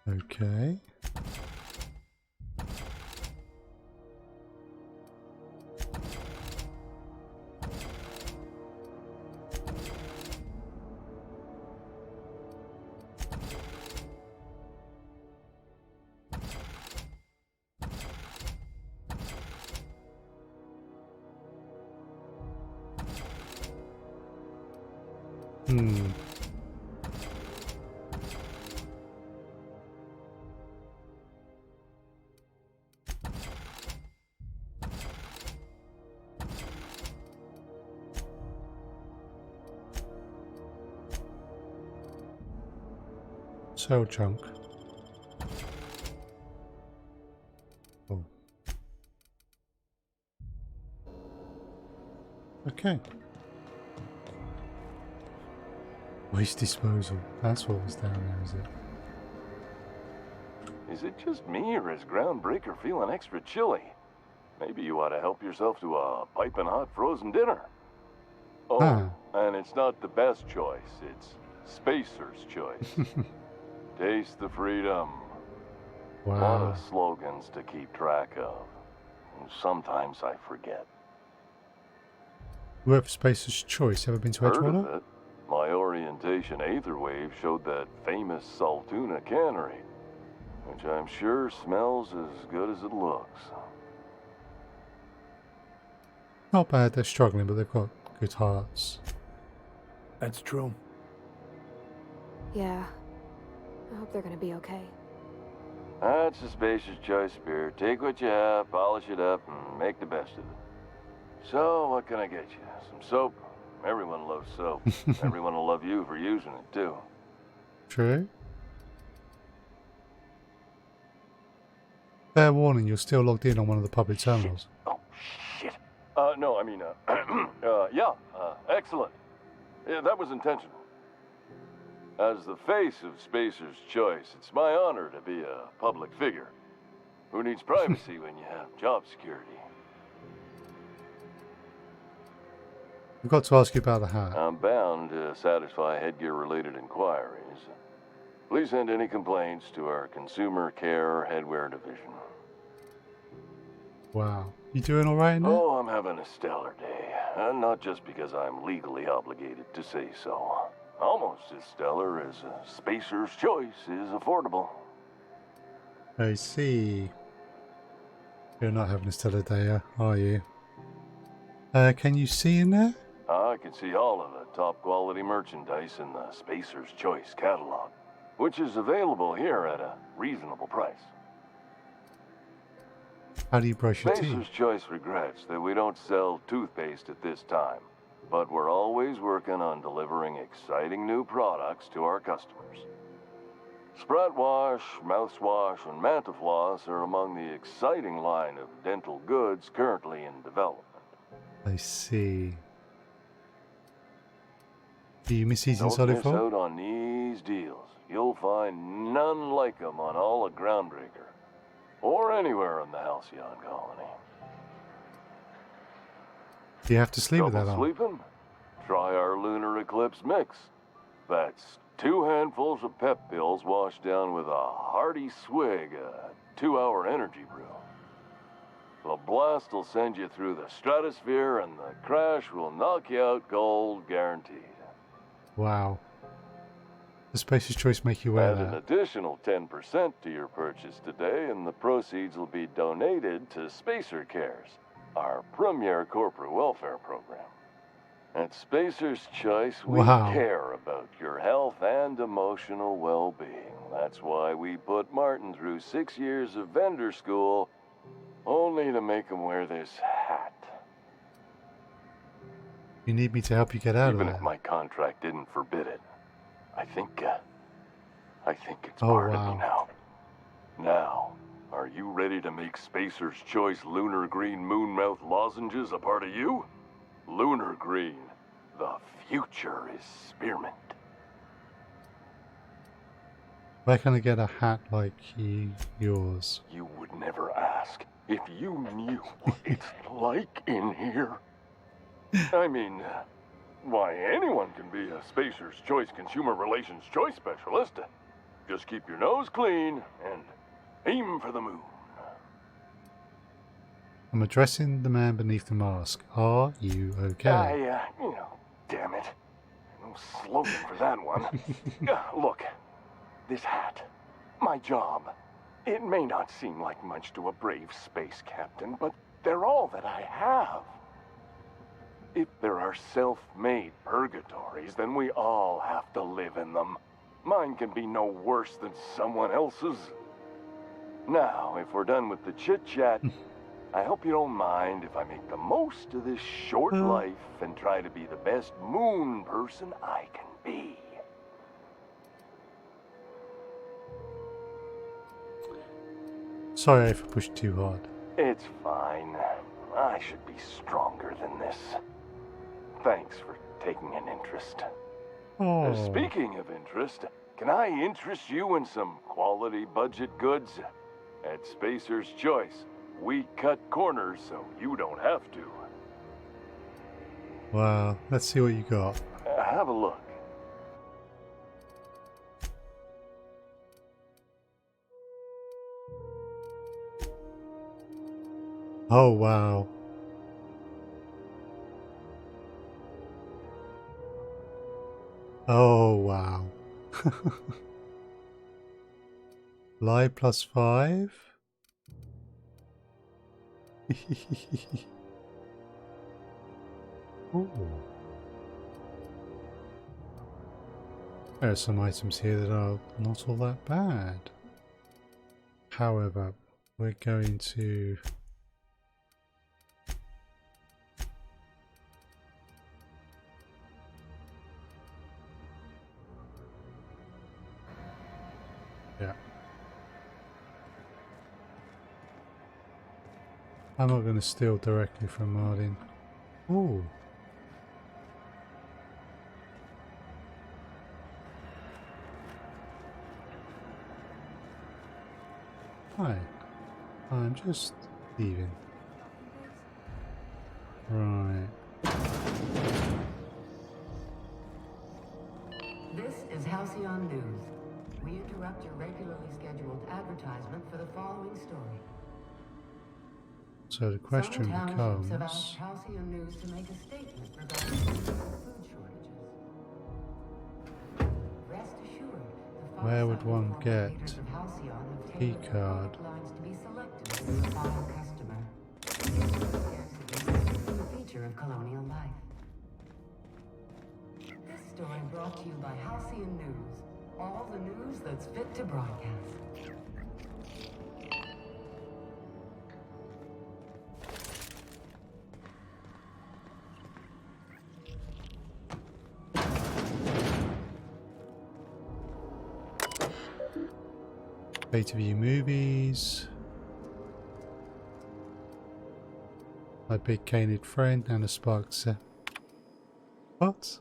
Okay. Cell chunk. Oh. Okay. Waste disposal. That's what was down there, is it? Is it just me, or is Groundbreaker feeling extra chilly? Maybe you ought to help yourself to a piping hot frozen dinner. Oh, and it's not the best choice. It's Spacer's choice. Taste the freedom. Wow. A lot of slogans to keep track of. Sometimes I forget. Work for Spacer's Choice. Ever been to Heard Edgewater? of it. My orientation aetherwave showed that famous Saltuna cannery, which I'm sure smells as good as it looks. Not bad. They're struggling, but they've got good hearts. That's true. Yeah. I hope they're gonna be okay. That's a Spacer's Choice beer. Take what you have, polish it up, and make the best of it. So, what can I get you? Some soap? Everyone loves soap. Everyone will love you for using it, too. True. Fair warning, you're still logged in on one of the public terminals. Oh, shit. No, I mean, excellent. Yeah, that was intentional. As the face of Spacer's Choice, it's my honor to be a public figure. Who needs privacy when you have job security? I've got to ask you about the hat. I'm bound to satisfy headgear-related inquiries. Please send any complaints to our Consumer Care Headwear Division. Wow. You doing alright in there? Oh, I'm having a stellar day. And not just because I'm legally obligated to say so. Almost as stellar as Spacer's Choice is affordable. I see. You're not having a stellar day, are you? Can you see in there? I can see all of the top-quality merchandise in the Spacer's Choice catalog, which is available here at a reasonable price. How do you brush your teeth? Spacer's Choice regrets that we don't sell toothpaste at this time, but we're always working on delivering exciting new products to our customers. Sprout Wash, Mouthwash, and Mantafloss are among the exciting line of dental goods currently in development. I see. Do you miss eating Don't solid miss food? out on these deals. You'll find none like them on all of Groundbreaker, or anywhere in the Halcyon colony. Do you have to sleep with that on? Sleeping? Try our Lunar Eclipse mix. That's 2 handfuls of pep pills washed down with a hearty swig of 2-hour energy brew. The blast will send you through the stratosphere, and the crash will knock you out cold, guaranteed. Wow. The Spacer's Choice make you wear Add an that? additional 10% to your purchase today, and the proceeds will be donated to Spacer Cares, our premier corporate welfare program. At Spacer's Choice, we care about your health and emotional well-being. That's why we put Martin through 6 years of vendor school, only to make him wear this hat. You need me to help you get out Even of if there? my contract didn't forbid it. I think it's part of me now. Now, are you ready to make Spacer's Choice Lunar Green Moonmouth lozenges a part of you? Lunar Green, the future is spearmint. Where can I get a hat like yours? You would never ask if you knew what it's like in here. I mean, why, anyone can be a Spacer's Choice Consumer Relations Choice Specialist. Just keep your nose clean and aim for the moon. I'm addressing the man beneath the mask. Are you okay? Damn it. No slogan for that one. Look, this hat, my job. It may not seem like much to a brave space captain, but they're all that I have. If there are self-made purgatories, then we all have to live in them. Mine can be no worse than someone else's. Now, if we're done with the chit-chat, I hope you don't mind if I make the most of this short life and try to be the best moon person I can be. Sorry if I pushed too hard. It's fine. I should be stronger than this. Thanks for taking an interest. Oh. Speaking of interest, can I interest you in some quality budget goods? At Spacer's Choice, we cut corners so you don't have to. Wow, let's see what you got. Have a look. Oh, wow. Oh, wow. Live +5. Ooh. There are some items here that are not all that bad. However, we're going to... Yeah. I'm not going to steal directly from Martin. Ooh. Hi. I'm just leaving. Right. This is Halcyon News. We interrupt your regularly scheduled advertisement for the following story. So the question Some townships have becomes... asked Halcyon News to make a statement regarding food shortages. Rest assured, the Where would one former get leaders of Halcyon have key tailored card? product lines to be selected for the final customer. Scarcity is a feature of colonial life. This story brought to you by Halcyon News. All the news that's fit to broadcast. Pay to view movies. My big canid friend and a spark set. What?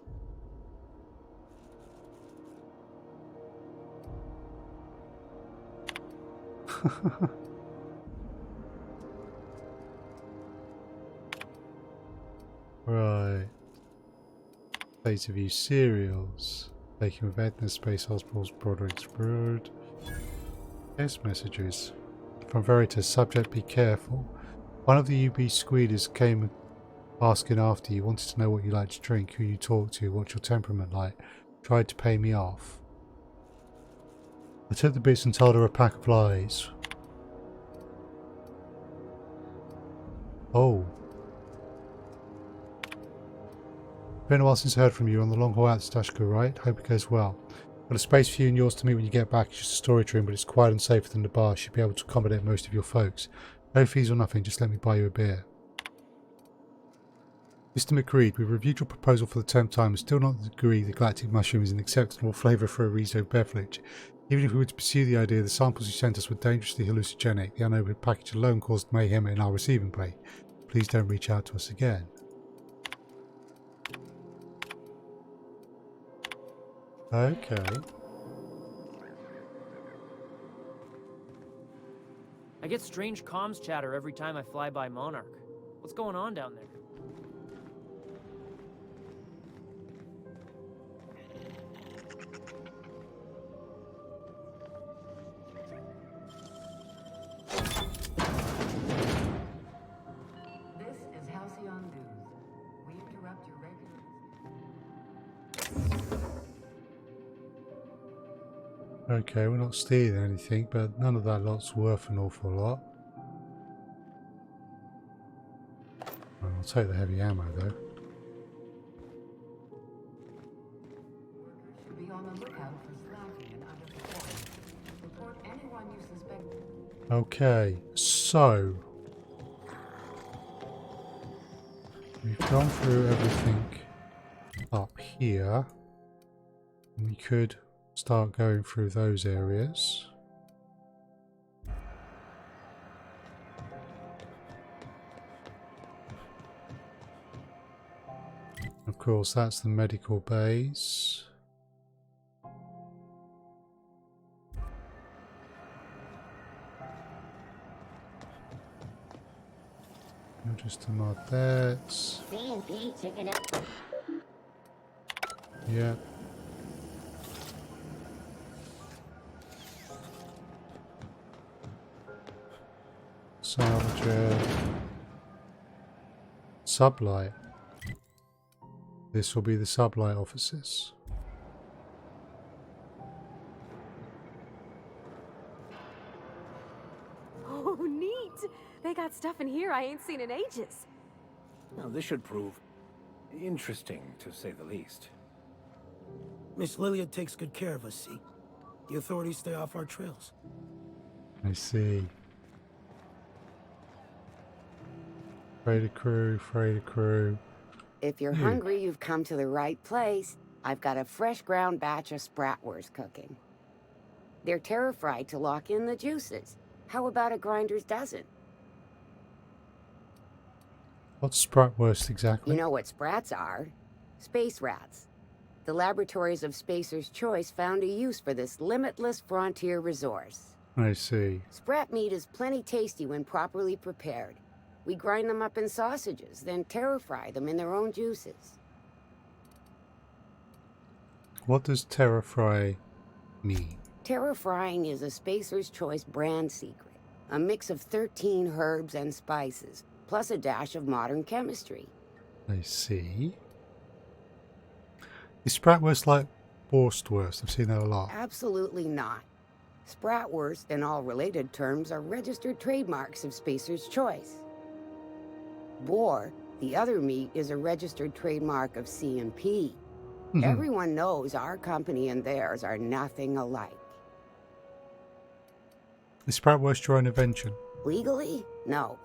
Right. Pay to view serials. Taking with Edna Space Hospital's Broderick's Brood. Text messages. From Veritas, subject be careful. One of the UB squeeders came asking after you, wanted to know what you like to drink, who you talk to, what's your temperament like. Tried to pay me off. I took the bits and told her a pack of lies. Oh. Been a while since I heard from you on the long haul out to Dashko, right? Hope it goes well. Got a space for you and yours to meet when you get back. It's just a storage room, but it's quiet and safer than the bar. Should be able to accommodate most of your folks. No fees or nothing, just let me buy you a beer. Mr. McReed, we reviewed your proposal for the 10th time and still not agree the galactic mushroom is an acceptable flavour for a Rizo beverage. Even if we were to pursue the idea, the samples you sent us were dangerously hallucinogenic. The unopened package alone caused mayhem in our receiving bay. Please don't reach out to us again. Okay. I get strange comms chatter every time I fly by Monarch. What's going on down there? This is Halcyon News. We interrupt your regular... Okay, we're not stealing anything, but none of that lot's worth an awful lot. Well, I'll take the heavy ammo though. Workers should be on the lookout for slacking and underperforming. Report anyone you suspect... Okay, so we've gone through everything up here. We could start going through those areas. Of course, that's the medical base. I'll just mod that. C&P chicken up. Yeah. Salvager. Sublight. This will be the sublight offices. Oh, neat! They got stuff in here I ain't seen in ages. Now, this should prove interesting, to say the least. Miss Lilia takes good care of us, see? The authorities stay off our trails. I see. Freighter crew. If you're hungry, you've come to the right place. I've got a fresh ground batch of spratwurst cooking. They're terra-fried to lock in the juices. How about a grinder's dozen? What's spratwurst exactly? You know what sprats are? Space rats. The laboratories of Spacer's Choice found a use for this limitless frontier resource. I see. Sprat meat is plenty tasty when properly prepared. We grind them up in sausages, then terra-fry them in their own juices. What does terra-fry mean? Terra-frying is a Spacer's Choice brand secret. A mix of 13 herbs and spices, plus a dash of modern chemistry. I see. Is spratwurst like Borstwurst? I've seen that a lot. Absolutely not. Spratwurst and all related terms are registered trademarks of Spacer's Choice. Boar, the other meat, is a registered trademark of C&P. Everyone knows our company and theirs are nothing alike. Is spratwurst your own invention? Legally? No.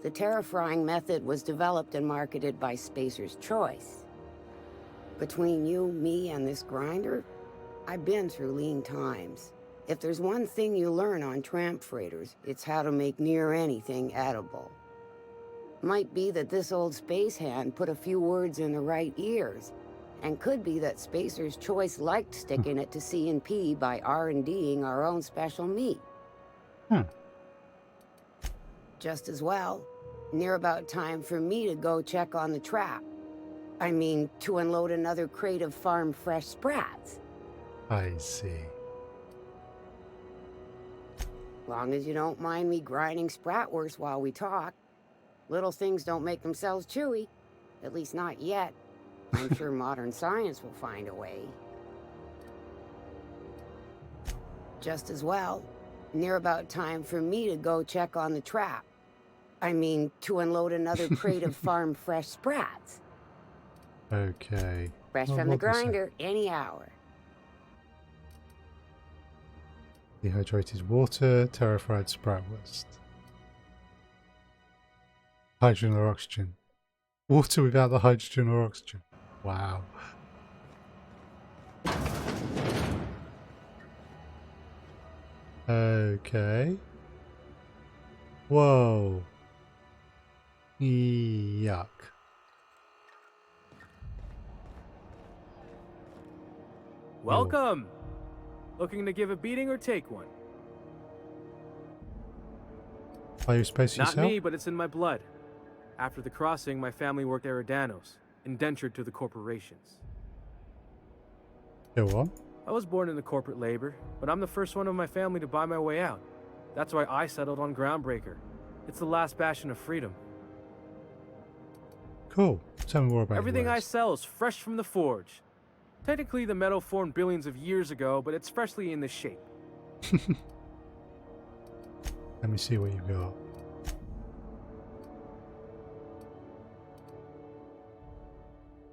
The terra-frying method was developed and marketed by Spacer's Choice. Between you, me, and this grinder, I've been through lean times. If there's one thing you learn on tramp freighters, it's how to make near anything edible. Might be that this old space hand put a few words in the right ears, and could be that Spacer's Choice liked sticking it to C&P by R&D'ing our own special meat. Just as well, near about time for me to go check on the trap. I mean, to unload another crate of farm fresh sprats. I see. Long as you don't mind me grinding spratwurst while we talk. Little things don't make themselves chewy. At least not yet. I'm sure modern science will find a way. just as well. Near about time for me to go check on the trap. I mean, to unload another crate of farm fresh sprats. Okay. Fresh Well, from the what was it? grinder, any hour. Dehydrated water, terra-fried spratwurst. Hydrogen or oxygen. Water without the hydrogen or oxygen. Wow. Okay. Whoa. Yuck. Welcome! Looking to give a beating or take one? Are you space Not yourself? me, but it's in my blood. After the crossing, my family worked Eridanos, indentured to the corporations. Go on. I was born into corporate labor, but I'm the first one of my family to buy my way out. That's why I settled on Groundbreaker. It's the last bastion of freedom. Cool. Tell me more about Everything your I wares. sell is fresh from the forge. Technically, the metal formed billions of years ago, but it's freshly in this shape. Let me see what you got.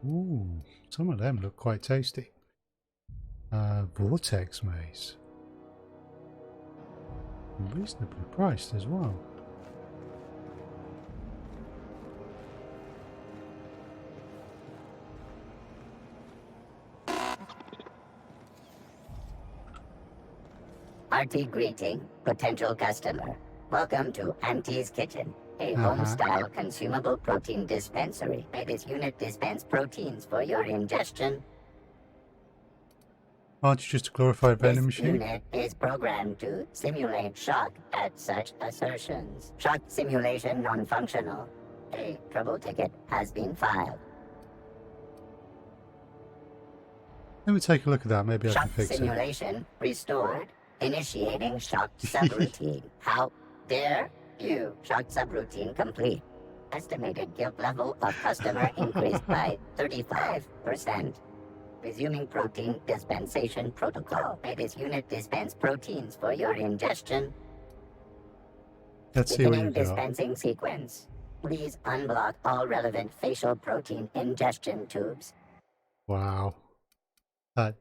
Ooh, some of them look quite tasty. Vortex maze. Reasonably priced as well. Hearty greeting, potential customer. Welcome to Auntie's Kitchen, a home-style consumable protein dispensary. May this unit dispense proteins for your ingestion. Aren't you just a glorified vending This machine? unit is programmed to simulate shock at such assertions. Shock simulation non-functional. A trouble ticket has been filed. Let me take a look at that. Maybe I can Shock fix it. simulation restored. Initiating shock subroutine. How dare you? Shock subroutine complete. Estimated guilt level of customer increased by 35%. Resuming protein dispensation protocol. May this unit dispense proteins for your ingestion. Let's see what Beginning you got. dispensing sequence. Please unblock all relevant facial protein ingestion tubes. Wow. That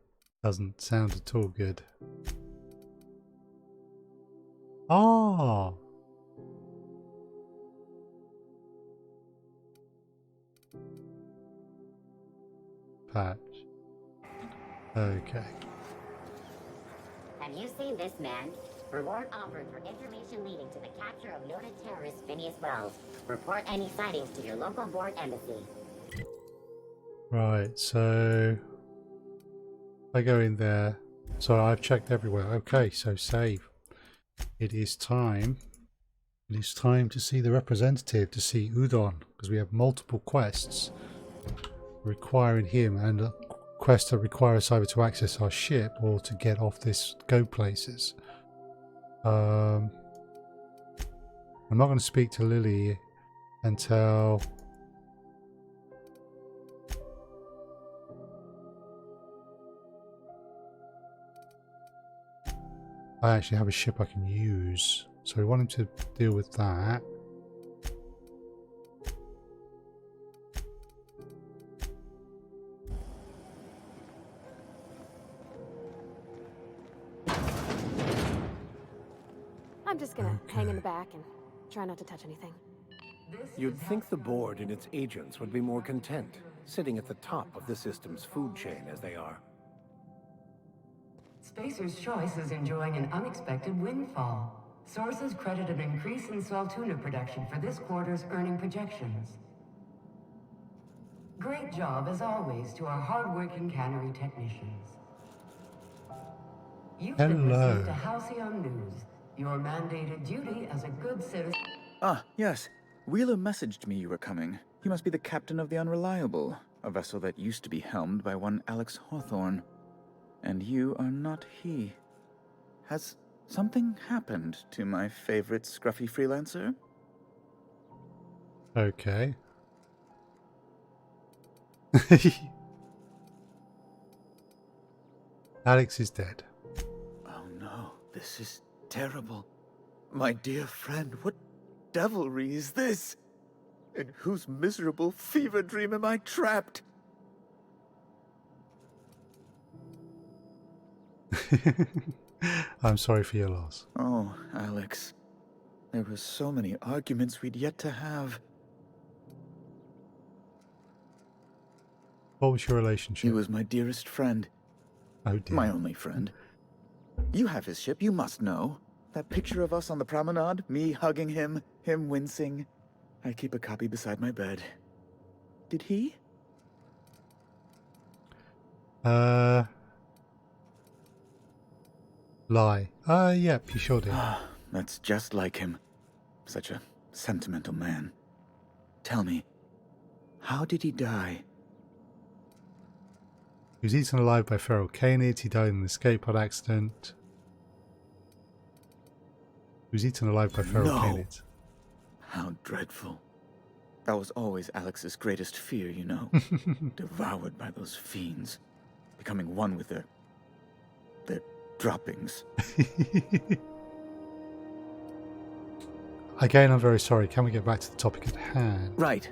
doesn't sound at all good. Ah. Patch. Okay. Have you seen this man? Reward offered for information leading to the capture of noted terrorist Phineas Wells. Report any sightings to your local board embassy. Right, so I go in there. So I've checked everywhere. Okay, so save. It is time. It is time to see the representative, to see Udom, because we have multiple quests requiring him, and quests that require us either to access our ship or to get off this go places. I'm not going to speak to Lily until I actually have a ship I can use. So we want him to deal with that. I'm just gonna hang in the back and try not to touch anything. You'd think the board and its agents would be more content, sitting at the top of the system's food chain as they are. Spacer's Choice is enjoying an unexpected windfall. Sources credit an increase in salt tuna production for this quarter's earning projections. Great job, as always, to our hard-working cannery technicians. You've been listening to Halcyon News, your mandated duty as a good citizen. Ah, yes. Wheeler messaged me you were coming. You must be the captain of the Unreliable, a vessel that used to be helmed by one Alex Hawthorne. And you are not he. Has something happened to my favorite scruffy freelancer? Okay. Alex is dead. Oh no. This is terrible. My dear friend, what devilry is this? In whose miserable fever dream am I trapped? I'm sorry for your loss. Oh, Alex. There were so many arguments we'd yet to have. What was your relationship? He was my dearest friend. Oh dear. My only friend. You have his ship, you must know. That picture of us on the promenade, me hugging him, him wincing. I keep a copy beside my bed. Did he? Lie. Yep, you sure did. That's just like him. Such a sentimental man. Tell me, how did he die? He was eaten alive by feral canids. He died in an escape pod accident. He was eaten alive by feral canids. How dreadful. That was always Alex's greatest fear, you know. Devoured by those fiends. Becoming one with their droppings. Again, I'm very sorry. Can we get back to the topic at hand? Right.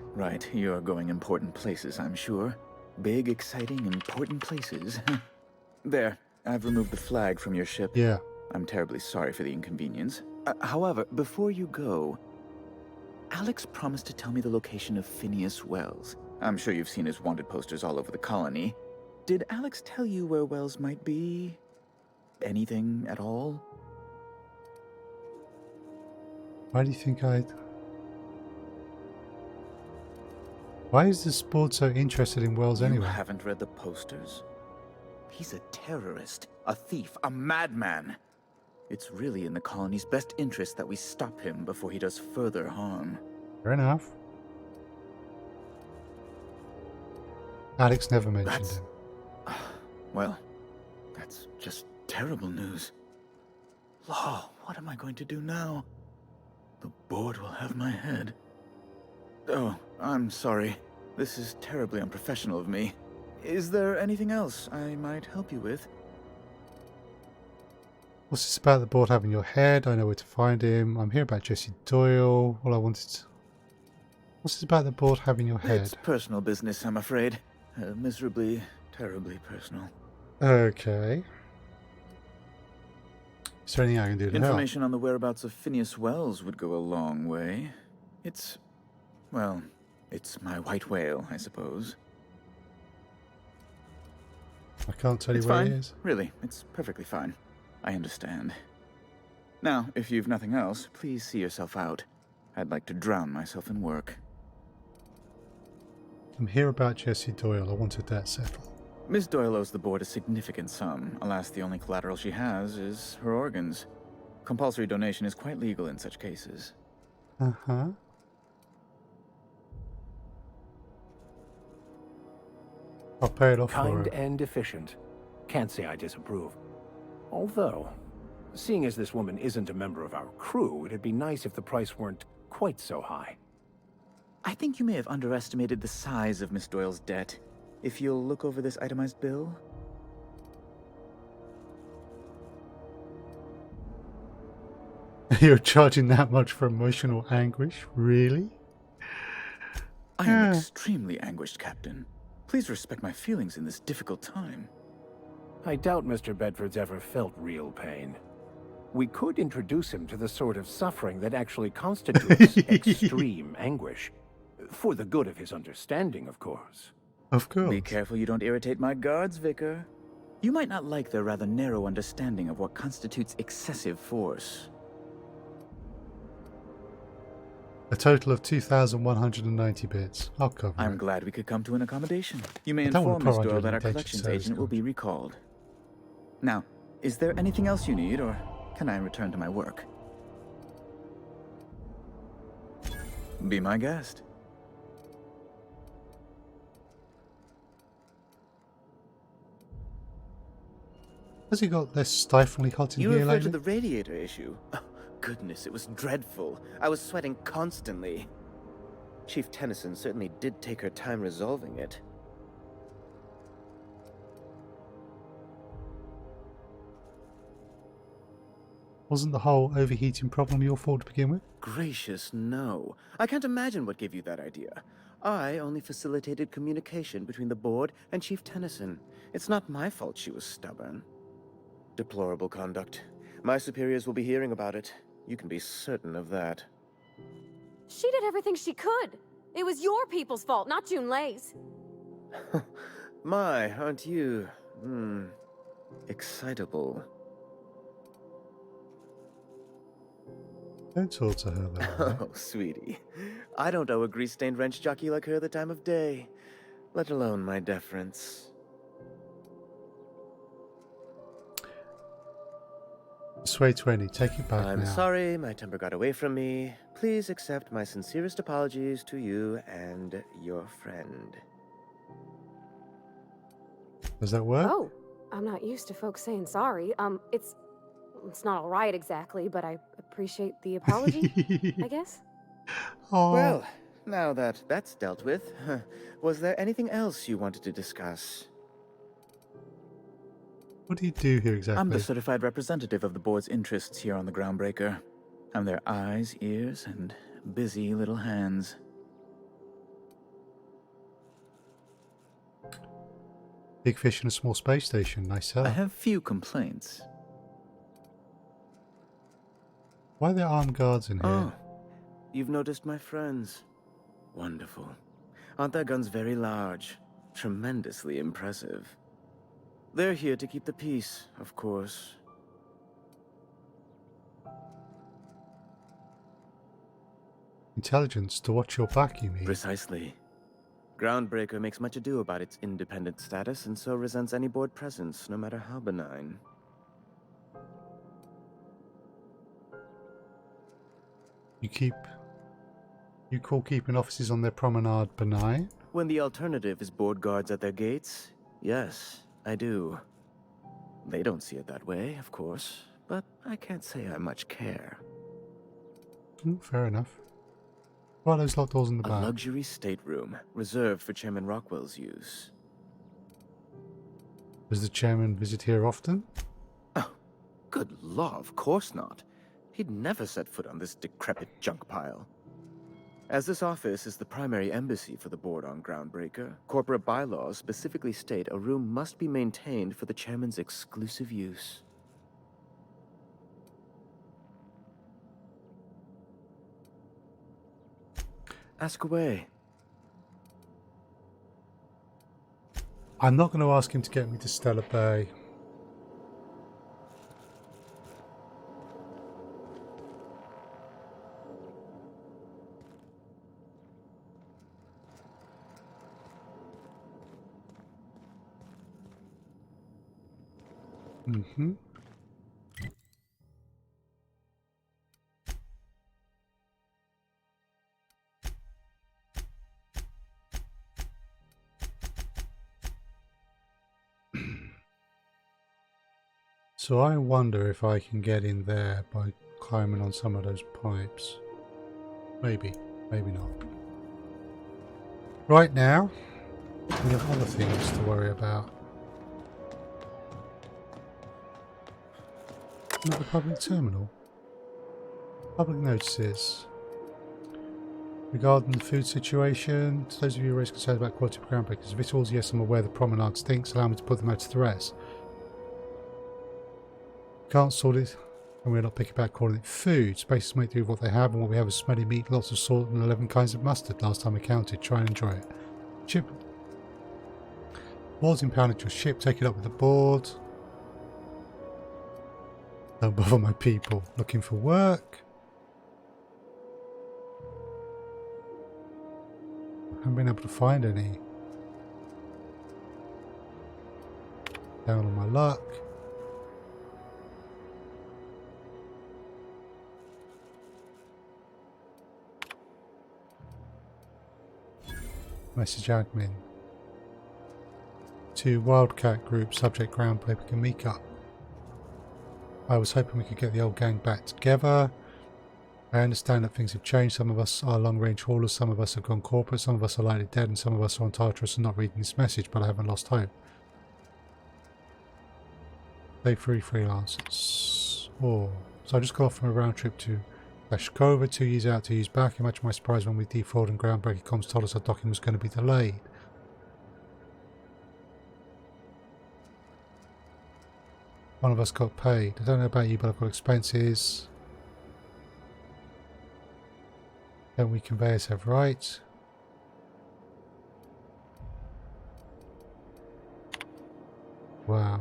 You're going important places, I'm sure. Big, exciting, important places. There, I've removed the flag from your ship. Yeah. I'm terribly sorry for the inconvenience. However, before you go, Alex promised to tell me the location of Phineas Wells. I'm sure you've seen his wanted posters all over the colony. Did Alex tell you where Wells might be? Anything at all? Why do you think Why is this board so interested in Wells anyway? You haven't read the posters? He's a terrorist, a thief, a madman. It's really in the colony's best interest that we stop him before he does further harm. Fair enough. Alex never mentioned him. Well, that's just terrible news. Law, what am I going to do now? The board will have my head. Oh, I'm sorry. This is terribly unprofessional of me. Is there anything else I might help you with? What's this about the board having your head? I know where to find him. I'm here about Jesse Doyle. All I wanted to... What's this about the board having your head? It's personal business, I'm afraid. Miserably, terribly personal. Okay. Is there anything I can do to help? Information on the whereabouts of Phineas Wells would go a long way. It's my white whale, I suppose. I can't tell you It's where fine. he is. Really, it's perfectly fine. I understand. Now, if you've nothing else, please see yourself out. I'd like to drown myself in work. I'm here about Jessie Doyle. I wanted that settled. Miss Doyle owes the board a significant sum. Alas, the only collateral she has is her organs. Compulsory donation is quite legal in such cases. Uh-huh. I'll pay it off for Kind her. and efficient. Can't say I disapprove. Although, seeing as this woman isn't a member of our crew, it'd be nice if the price weren't quite so high. I think you may have underestimated the size of Miss Doyle's debt. If you'll look over this itemized bill. You're charging that much for emotional anguish? Really? I am extremely anguished, Captain. Please respect my feelings in this difficult time. I doubt Mr. Bedford's ever felt real pain. We could introduce him to the sort of suffering that actually constitutes extreme anguish. For the good of his understanding, of course. Of course. Be careful you don't irritate my guards, Vicar. You might not like their rather narrow understanding of what constitutes excessive force. A total of 2,190 bits. I'll cover I'm it. glad we could come to an accommodation. You may I don't inform want Miss to Doyle that our provide collections service agent will be recalled. Now, is there anything else you need, or can I return to my work? Be my guest. Has he got less stiflingly hot in You here referred lately? to the radiator issue. Oh, goodness, it was dreadful. I was sweating constantly. Chief Tennyson certainly did take her time resolving it. Wasn't the whole overheating problem your fault to begin with? Gracious, no. I can't imagine what gave you that idea. I only facilitated communication between the board and Chief Tennyson. It's not my fault she was stubborn. Deplorable conduct. My superiors will be hearing about it. You can be certain of that. She did everything she could. It was your people's fault, not Junlei's. My, aren't you, excitable. Don't talk to her that way. Oh, sweetie. I don't owe a grease-stained wrench jockey like her the time of day, let alone my deference. Sway 20, take it back I'm now. sorry, my temper got away from me. Please accept my sincerest apologies to you and your friend. Does that work? Oh, I'm not used to folks saying sorry. It's not all right exactly, but I appreciate the apology, I guess. Oh. Well, now that that's dealt with, was there anything else you wanted to discuss? What do you do here exactly? I'm the certified representative of the board's interests here on the Groundbreaker. I'm their eyes, ears, and busy little hands. Big fish in a small space station, nice setup. I have few complaints. Why are there armed guards in here? Oh, you've noticed my friends. Wonderful. Aren't their guns very large? Tremendously impressive. They're here to keep the peace, of course. Intelligence to watch your back, you mean? Precisely. Groundbreaker makes much ado about its independent status and so resents any board presence, no matter how benign. You call keeping officers on their promenade benign? When the alternative is board guards at their gates, yes, I do. They don't see it that way, of course, but I can't say I much care. Fair enough. What are those locked doors in the A back? luxury stateroom, reserved for Chairman Rockwell's use. Does the chairman visit here often? Oh, good law, of course not. He'd never set foot on this decrepit junk pile. As this office is the primary embassy for the board on Groundbreaker, corporate bylaws specifically state a room must be maintained for the chairman's exclusive use. Ask away. I'm not going to ask him to get me to Stellar Bay. Mm-hmm. So I wonder if I can get in there by climbing on some of those pipes. Maybe, maybe not. Right now, we have other things to worry about. Another public terminal. Public notices. Regarding the food situation, to those of you who raise concerns about quality of Groundbreakers victuals, yes, I'm aware the promenade stinks. Allow me to put them out to the rest. Can't sort it, and we're not picky about calling it food. Spaces make do with what they have, and what we have is smelly meat, lots of salt, and 11 kinds of mustard. Last time I counted. Try and enjoy it. Ship. Board's impounded your ship. Take it up with the board. Don't bother my people. Looking for work. Haven't been able to find any. Down on my luck. Message admin. To Wildcat Group, subject Groundbreaker meet up. I was hoping we could get the old gang back together. I understand that things have changed. Some of us are long-range haulers, some of us have gone corporate, some of us are likely dead, and some of us are on Tartarus and not reading this message, but I haven't lost hope. Stay free freelancers. Or So I just got off from a round trip to Bashkova, 2 years out, 2 years back. Imagine my surprise when we defrauded and Groundbreaker comms told us our docking was going to be delayed. One of us got paid. I don't know about you, but I've got expenses. Don't we conveyors have rights? Wow.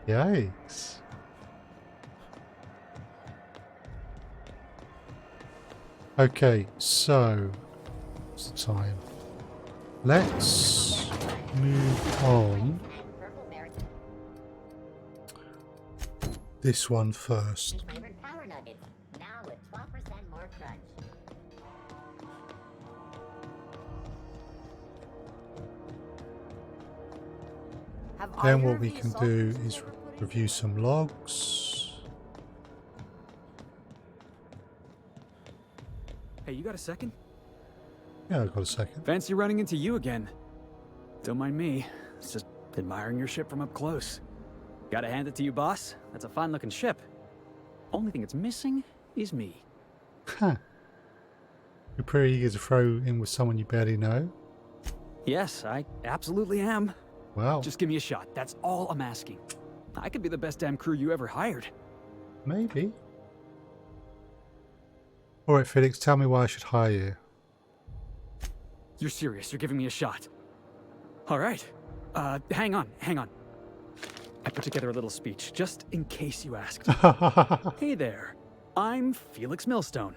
Yikes. Okay, so what's the time? Let's move on. This one first. Flavored power nuggets, now with 12% more crunch. Then what we can do is review some logs. Hey, you got a second? Yeah, I've got a second. Fancy running into you again. Don't mind me. It's just admiring your ship from up close. Gotta hand it to you, boss. That's a fine-looking ship. Only thing it's missing is me. Huh. You're pretty eager to throw in with someone you barely know? Yes, I absolutely am. Wow. Just give me a shot. That's all I'm asking. I could be the best damn crew you ever hired. Maybe. Alright, Felix, tell me why I should hire you. You're serious. You're giving me a shot. Alright. Hang on. I put together a little speech, just in case you asked. Hey there. I'm Felix Millstone.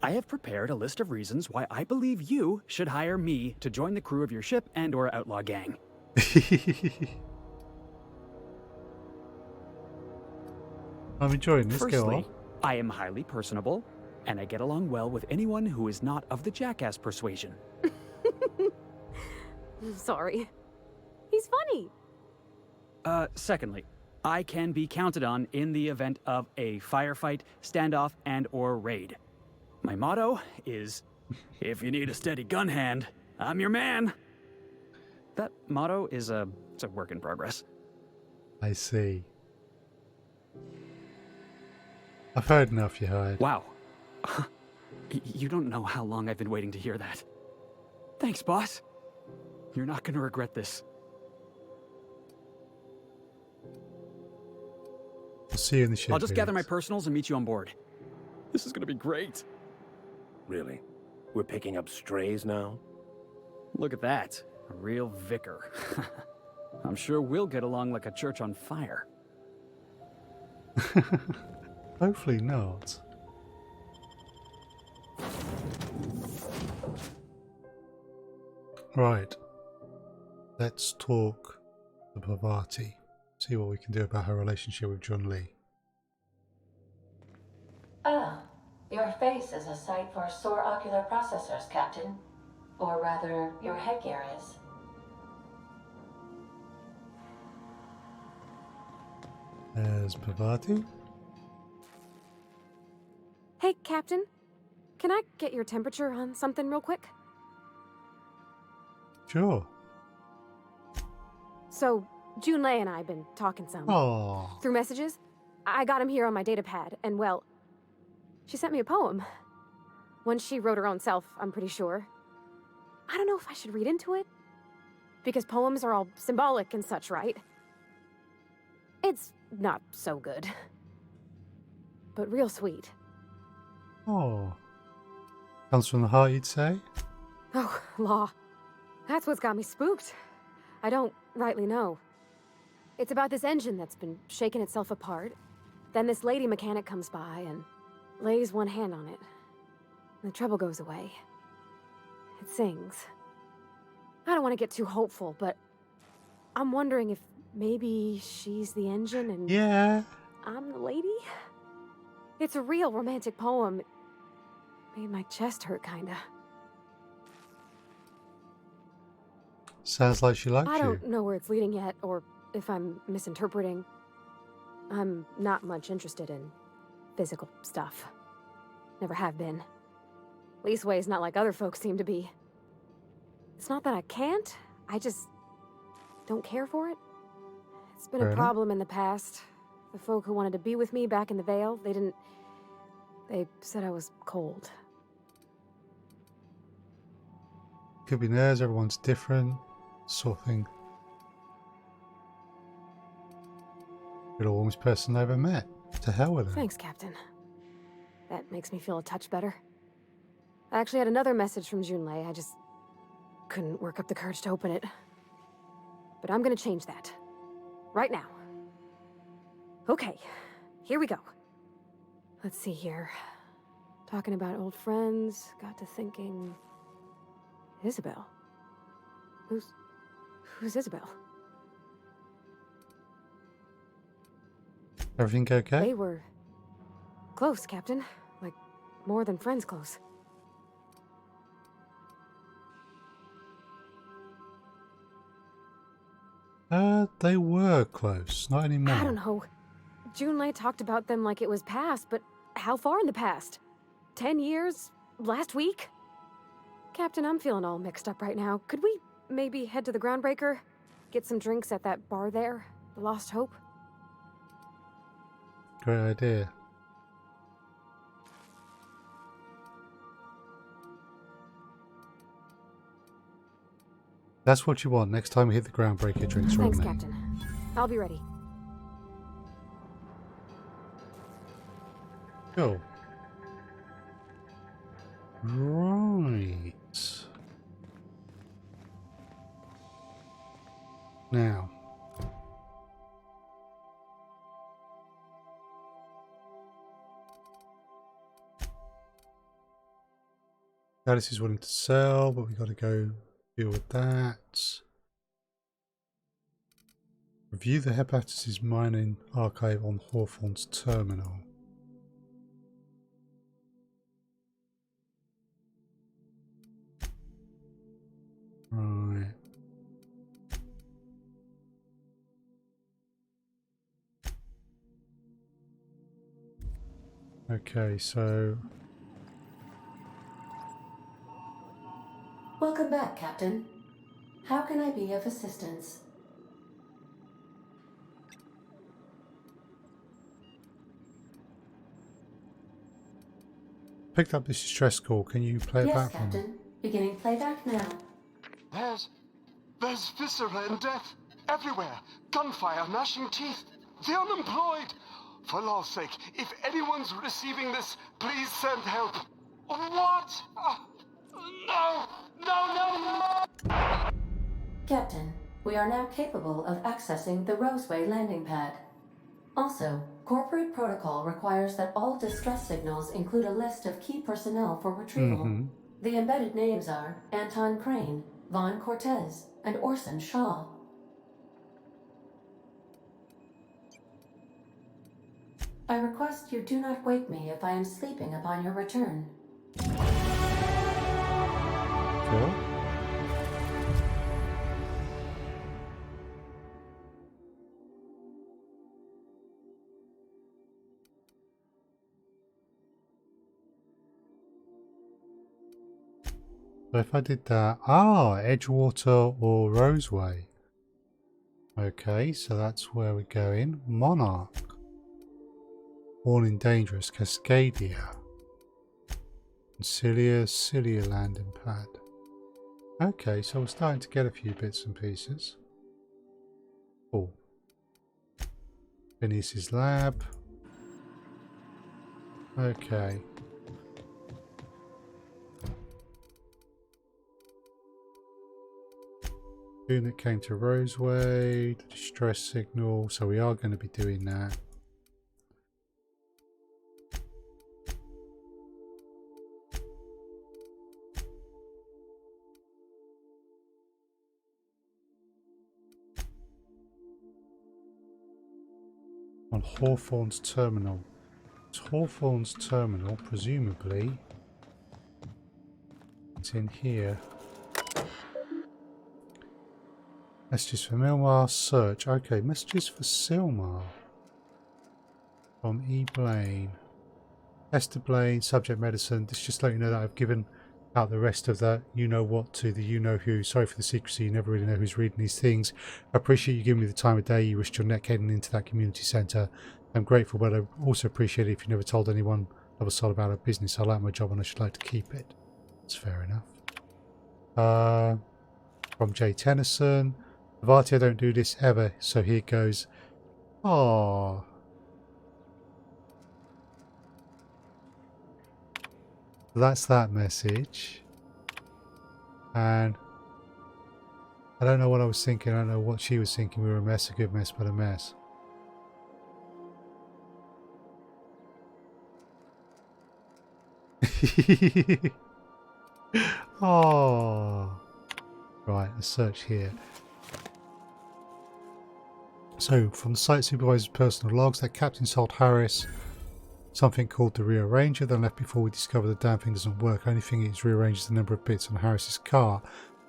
I have prepared a list of reasons why I believe you should hire me to join the crew of your ship and/or outlaw gang. I'm enjoying this. Firstly, I am highly personable, and I get along well with anyone who is not of the jackass persuasion. Sorry. He's funny. Secondly, I can be counted on in the event of a firefight, standoff, and/or raid. My motto is, if you need a steady gun hand, I'm your man. That motto is it's a work in progress. I see. I've heard enough, you heard. Wow. You don't know how long I've been waiting to hear that. Thanks, boss. You're not going to regret this. I'll see you in the ship. I'll just gather my personals and meet you on board. This is going to be great. Really? We're picking up strays now? Look at that. A real vicar. I'm sure we'll get along like a church on fire. Hopefully not. Right. Let's talk to Parvati. See what we can do about her relationship with John Lee. Ah, your face is a sight for sore ocular processors, Captain. Or rather, your headgear is. There's Parvati. Hey, Captain. Can I get your temperature on something real quick? Sure. So, Junlei and I have been talking some. Aww. Through messages. I got him here on my datapad, and well, she sent me a poem. One she wrote her own self, I'm pretty sure. I don't know if I should read into it. Because poems are all symbolic and such, right? It's not so good. But real sweet. Oh. Comes from the heart, you'd say? Oh, law. That's what's got me spooked. I don't rightly know. It's about this engine that's been shaking itself apart. Then this lady mechanic comes by and lays one hand on it. The trouble goes away. It sings. I don't want to get too hopeful, but I'm wondering if maybe she's the engine and yeah, I'm the lady? It's a real romantic poem. It made my chest hurt, kinda. Sounds like she likes you. I don't know where it's leading yet, or if I'm misinterpreting. I'm not much interested in physical stuff. Never have been. Leastways not like other folks seem to be. It's not that I can't, I just don't care for it. It's been Fair a enough. problem in the past. The folk who wanted to be with me back in the Vale, they said I was cold. Could be theirs, everyone's different, sort of thing. You're the warmest person I ever met. To hell with it. Thanks, Captain. That makes me feel a touch better. I actually had another message from Junlei. I just couldn't work up the courage to open it. But I'm gonna change that. Right now. Okay, here we go. Let's see here. Talking about old friends, got to thinking... Isabel? Who's Isabel? Everything okay? They were close, Captain. Like, more than friends close. They were close, not anymore. I don't know. Junlei talked about them like it was past, but how far in the past? 10 years? Last week? Captain, I'm feeling all mixed up right now. Could we maybe head to the Groundbreaker? Get some drinks at that bar there? The Lost Hope? Great idea. That's what you want. Next time we hit the Groundbreaker, drinks are on Thanks, me. Captain. I'll be ready. Cool. Right. Now. Alice is willing to sell, but we got to go deal with that. Review the Hepatitis mining archive on Hawthorne's terminal. Right. Okay, so Welcome back, Captain. How can I be of assistance? picked up this distress call. Can you play it Yes, back for me? Captain. Beginning playback now. There's viscera and death everywhere. Gunfire, gnashing teeth. The unemployed. For law's sake, if anyone's receiving this, please send help. What? No! No, no, no! Captain, we are now capable of accessing the Roseway landing pad. Also, corporate protocol requires that all distress signals include a list of key personnel for retrieval. The embedded names are Anton Crane, Vaughn Cortez, and Orson Shaw. I request you do not wake me if I am sleeping upon your return. Cool. So if I did that, Edgewater or Roseway. Okay, so that's where we're going. Monarch. Warning Dangerous, Cascadia. Cilia landing pad. Okay, so we're starting to get a few bits and pieces. Cool. Phineas's lab. Okay. Unit came to Roseway, the distress signal, so we are going to be doing that. On Hawthorne's terminal. It's Hawthorne's terminal, presumably. It's in here. Messages for Milmar, search. Okay, messages for Silmar. From E. Blaine. Esther Blaine, subject medicine. This just let you know that I've given out the rest of that you know what to the you know who. Sorry for the secrecy, you never really know who's reading these things. I appreciate you giving me the time of day you risked your neck heading into that community centre. I'm grateful, but I also appreciate it if you never told anyone I was sold about our business. I like my job and I should like to keep it. That's fair enough. From Jay Tennyson. Parvati, I don't do this ever, so here goes. Aww. That's that message. And I don't know what I was thinking. I don't know what she was thinking. We were a mess, a good mess, but a mess. Oh. Right, let's search here. So, from the site supervisor's personal logs, that captain sold Harris something called the rearranger, then left before we discovered the damn thing doesn't work. Only thing it rearranges the number of bits on Harris's car.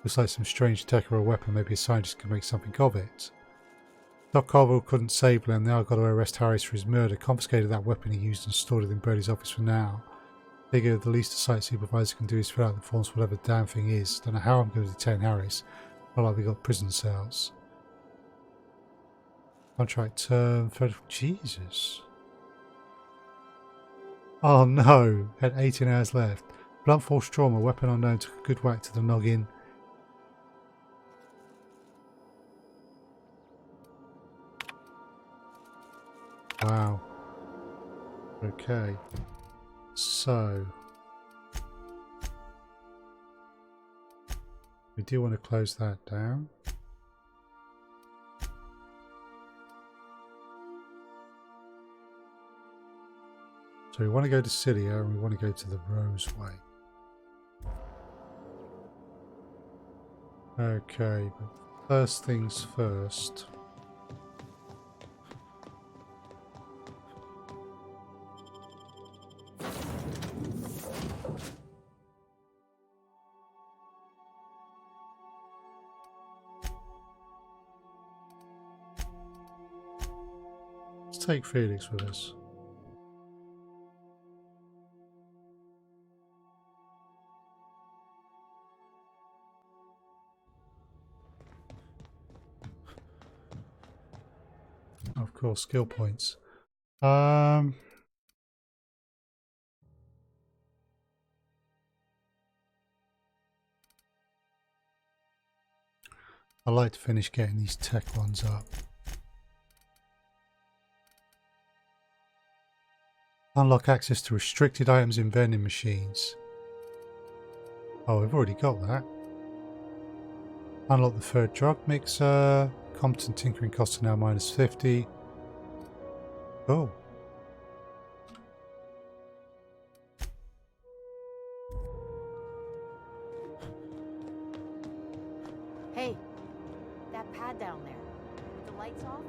Looks like some strange tech or a weapon. Maybe a scientist could make something of it. Doc Carville couldn't save Len. Now I've got to arrest Harris for his murder. Confiscated that weapon he used and stored it in Birdie's office for now. Figure the least the site supervisor can do is fill out the forms for whatever the damn thing is. Don't know how I'm going to detain Harris. Not like we got prison cells. Contract term. Jesus. Oh no. Had 18 hours left. Blunt force trauma. Weapon unknown. Took a good whack to the noggin. Wow. Okay. So we do want to close that down. So we want to go to Cilia and we want to go to the Roseway. Okay, but first things first. Let's take Felix with us. Of course, skill points. I'd like to finish getting these tech ones up. Unlock access to restricted items in vending machines. Oh, we've already got that. Unlock the third drug mixer. Competent tinkering costs are now minus 50. Oh. Hey, that pad down there, with the lights off,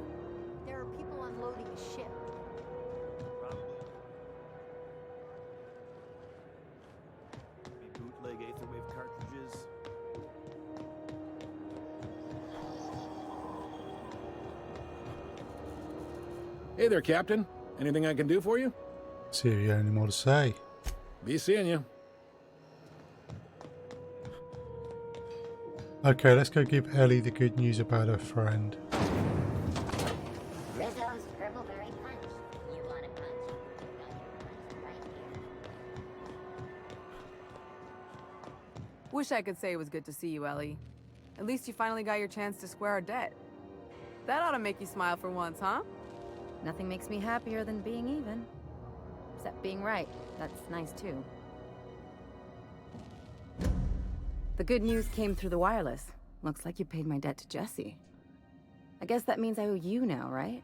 there are people unloading a ship. Bootleg Aetherwave cartridges. Hey there, Captain. Anything I can do for you? See if you got any more to say. Be seeing you. Okay, let's go give Ellie the good news about her friend. Rizzo's Purpleberry Punch. You want a punch? Got your punch right here. Wish I could say it was good to see you, Ellie. At least you finally got your chance to square our debt. That ought to make you smile for once, huh? Nothing makes me happier than being even. Except being right. That's nice too. The good news came through the wireless. Looks like you paid my debt to Jesse. I guess that means I owe you now, right?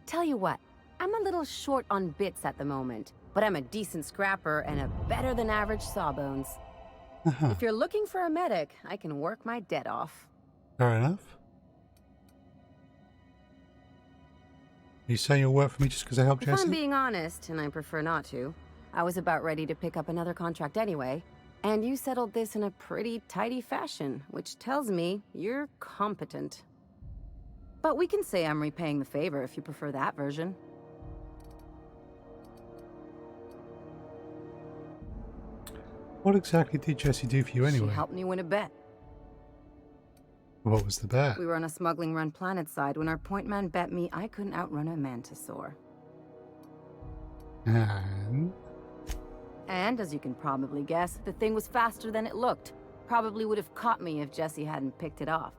Tell you what, I'm a little short on bits at the moment, but I'm a decent scrapper and a better than average sawbones. If you're looking for a medic, I can work my debt off. Fair enough. You saying you'll work for me just because I helped If Jesse? I'm being honest, and I prefer not to, I was about ready to pick up another contract anyway, and you settled this in a pretty tidy fashion, which tells me you're competent. But we can say I'm repaying the favor if you prefer that version. What exactly did Jessie do for you anyway? She helped me win a bet. What was the bet? We were on a smuggling run planetside when our point man bet me I couldn't outrun a mantisaur. And, as you can probably guess, the thing was faster than it looked. Probably would have caught me if Jessie hadn't picked it off.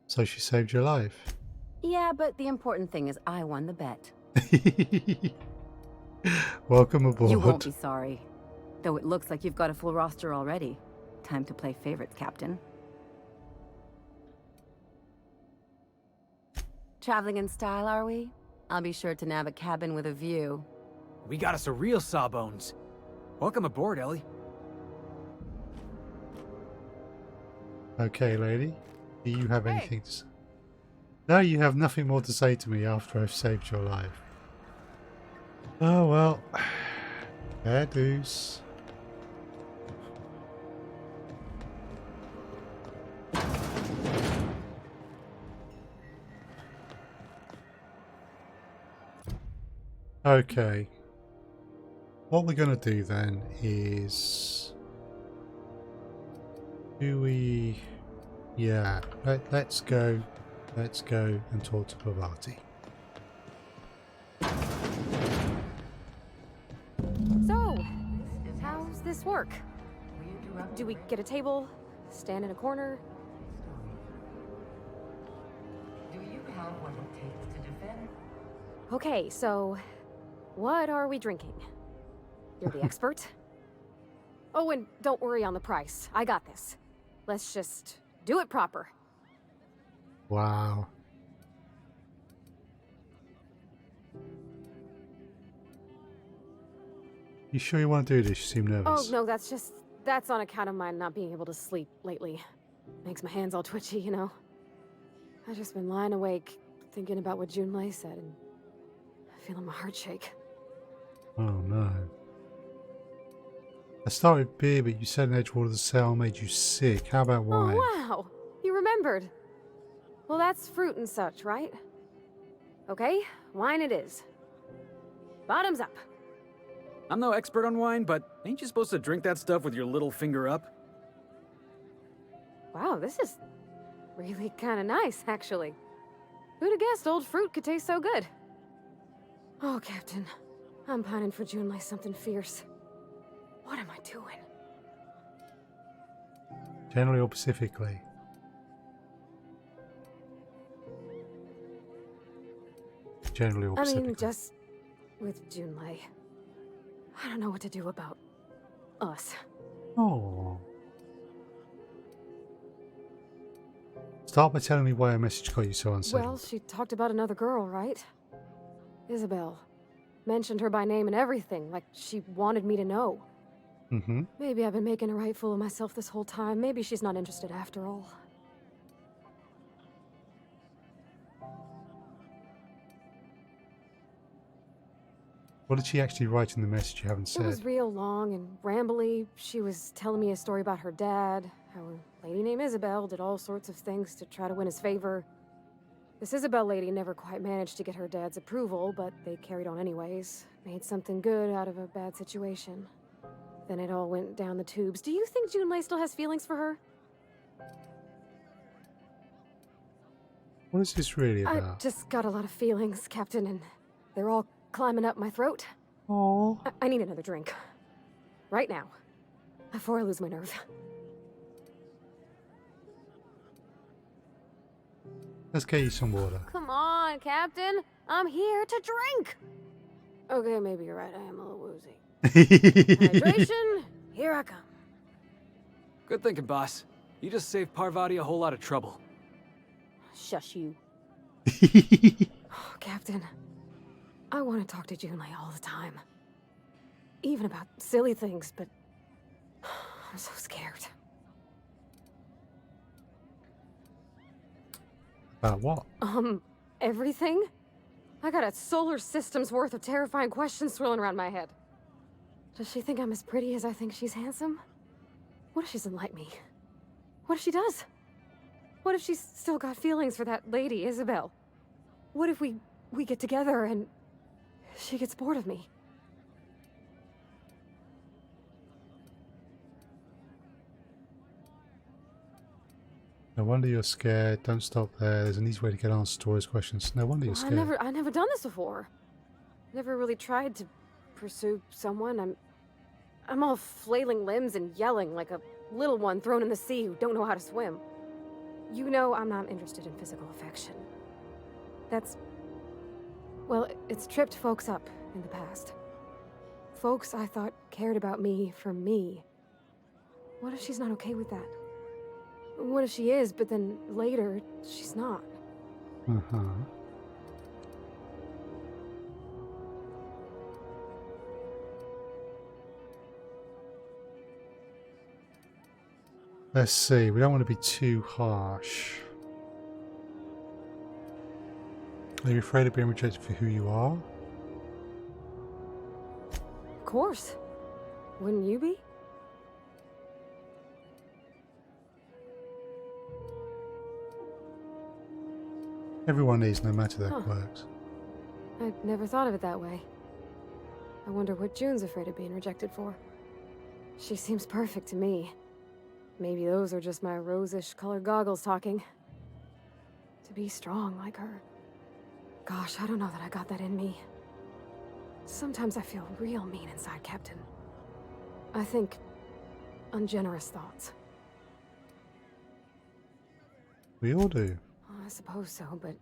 So she saved your life? Yeah, but the important thing is I won the bet. Welcome aboard. You won't be sorry. Though it looks like you've got a full roster already. Time to play favorites, Captain. Traveling in style, are we? I'll be sure to nab a cabin with a view. We got us a real sawbones. Welcome aboard, Ellie. Okay, lady. Do you have anything to say? No, you have nothing more to say to me after I've saved your life. Oh, well. Fair dues. Okay. What we're going to do then is... Yeah, let's go and talk to Parvati. So, how's this work? Do we get a table? Stand in a corner? Do you have what it takes to defend? Okay, so what are we drinking? You're the expert. Oh, and don't worry on the price. I got this. Let's just do it proper. Wow. You sure you want to do this? You seem nervous. Oh, no, that's on account of my not being able to sleep lately. Makes my hands all twitchy, you know? I've just been lying awake, thinking about what Junlei said, and feeling my heart shake. Oh, no. I started with beer, but you said an Edgewater the cell made you sick. How about wine? Oh, wow. You remembered. Well, that's fruit and such, right? Okay, wine it is. Bottoms up. I'm no expert on wine, but ain't you supposed to drink that stuff with your little finger up? Wow, this is really kind of nice, actually. Who'd have guessed old fruit could taste so good? Oh, Captain. I'm pining for Junlei something fierce. What am I doing? Generally or specifically? Generally or specifically? I mean, just with Junlei. I don't know what to do about us. Oh. Start by telling me why a message got you so unsettled. Well, she talked about another girl, right? Isabel. Mentioned her by name and everything, like she wanted me to know. Mm-hmm. Maybe I've been making a right fool of myself this whole time. Maybe she's not interested after all. What did she actually write in the message you haven't said? It was real long and rambly. She was telling me a story about her dad, how a lady named Isabel did all sorts of things to try to win his favor. This Isabel lady never quite managed to get her dad's approval, but they carried on anyways. Made something good out of a bad situation. Then it all went down the tubes. Do you think Junlei still has feelings for her? What is this really about? I just got a lot of feelings, Captain, and they're all climbing up my throat. Oh. I need another drink. Right now. Before I lose my nerve. Let's get you some water. Come on, Captain. I'm here to drink. Okay, maybe you're right. I am a little woozy. Hydration, here I come. Good thinking, boss. You just saved Parvati a whole lot of trouble. Shush you. Oh, Captain, I want to talk to Junlei all the time. Even about silly things, but I'm so scared. About what? Everything? I got a solar system's worth of terrifying questions swirling around my head. Does she think I'm as pretty as I think she's handsome? What if she doesn't like me? What if she does? What if she's still got feelings for that lady, Isabel? What if we get together and she gets bored of me? No wonder you're scared. Don't stop there. There's an easy way to get answers to all those questions. No wonder you're scared. I've never done this before. Never really tried to pursue someone. I'm all flailing limbs and yelling like a little one thrown in the sea who don't know how to swim. You know I'm not interested in physical affection. Well, it's tripped folks up in the past. Folks I thought cared about me for me. What if she's not okay with that? What if she is, but then later, she's not? Uh-huh. Let's see, we don't want to be too harsh. Are you afraid of being rejected for who you are? Of course. Wouldn't you be? Everyone is, no matter their quirks. I'd never thought of it that way. I wonder what June's afraid of being rejected for. She seems perfect to me. Maybe those are just my rosish colored goggles talking. To be strong like her. Gosh, I don't know that I got that in me. Sometimes I feel real mean inside, Captain. I think ungenerous thoughts. We all do. I suppose so, but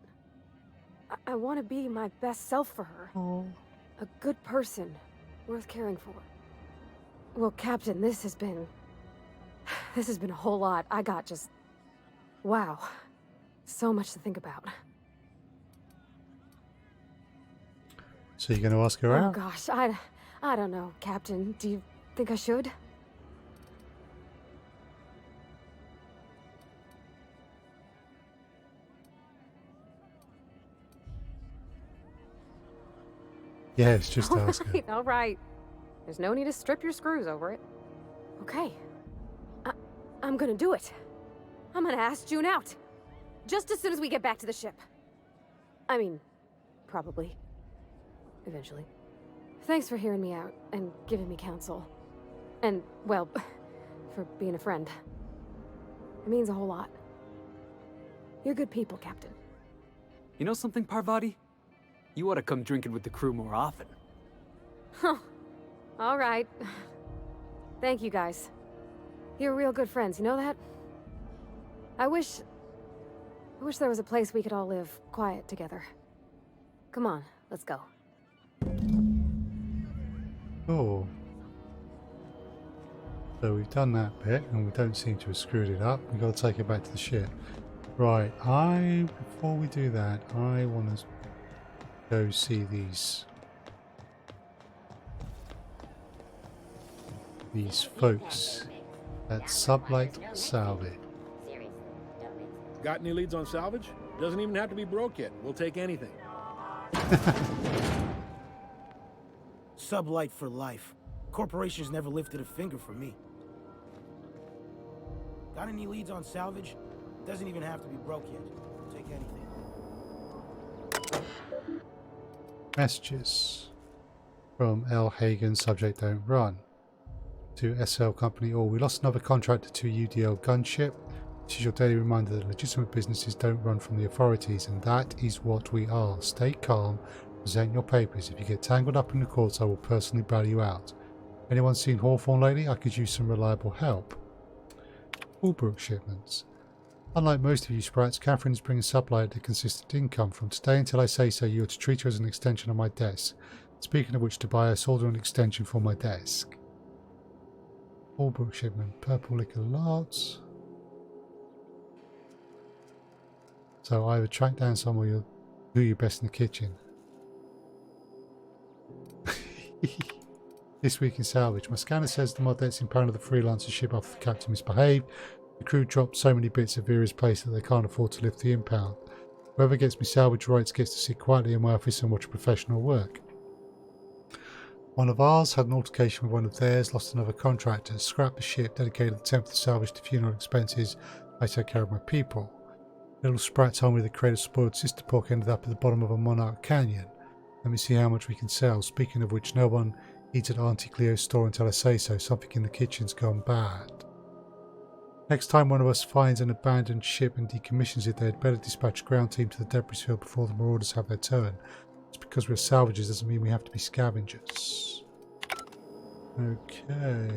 I want to be my best self for her. A good person, worth caring for. Well, Captain, this has been a whole lot. I got just... wow. So much to think about. So you're going to ask her out? Oh gosh, I don't know, Captain. Do you think I should? Yes, just ask her. All right. There's no need to strip your screws over it. Okay. I'm gonna do it. I'm gonna ask June out. Just as soon as we get back to the ship. I mean, probably. Eventually. Thanks for hearing me out and giving me counsel. And, well, for being a friend. It means a whole lot. You're good people, Captain. You know something, Parvati? You ought to come drinking with the crew more often. Huh. All right. Thank you, guys. You're real good friends, you know that? I wish there was a place we could all live quiet together. Come on, let's go. Oh. So we've done that bit, and we don't seem to have screwed it up. We've got to take it back to the ship. Right, before we do that, I want to go see these folks at Sublight Salvage. Got any leads on salvage? Doesn't even have to be broke yet. We'll take anything. Sublight for life. Corporations never lifted a finger for me. Got any leads on salvage? Doesn't even have to be broke yet. We'll take anything. Messages from L. Hagen, subject don't run. To SL Company, we lost another contractor to UDL gunship. This is your daily reminder that legitimate businesses don't run from the authorities, and that is what we are. Stay calm, present your papers. If you get tangled up in the courts, I will personally bail you out. Anyone seen Hawthorne lately? I could use some reliable help. Albrook shipments. Unlike most of you sprats, Catherine is bringing Sublight a consistent income. From today until I say so, you are to treat her as an extension of my desk. Speaking of which, Tobias, order an extension for my desk. Albrook shipment, purple liquor lots. So either track down someone or you'll do your best in the kitchen. This week in salvage. My scanner says the mod that's impounded the freelancer ship after the captain misbehaved. The crew dropped so many bits of Vera's place that they can't afford to lift the impound. Whoever gets me salvage rights gets to sit quietly in my office and watch professional work. One of ours had an altercation with one of theirs, lost another contractor, scrapped the ship, dedicated the 10th of the salvage to funeral expenses. I take care of my people. Little Sprat told me the crate of spoiled sister pork ended up at the bottom of a Monarch Canyon. Let me see how much we can sell. Speaking of which, no one eats at Auntie Cleo's store until I say so. Something in the kitchen's gone bad. Next time one of us finds an abandoned ship and decommissions it, they'd better dispatch a ground team to the debris field before the marauders have their turn. Just because we're salvagers doesn't mean we have to be scavengers. Okay.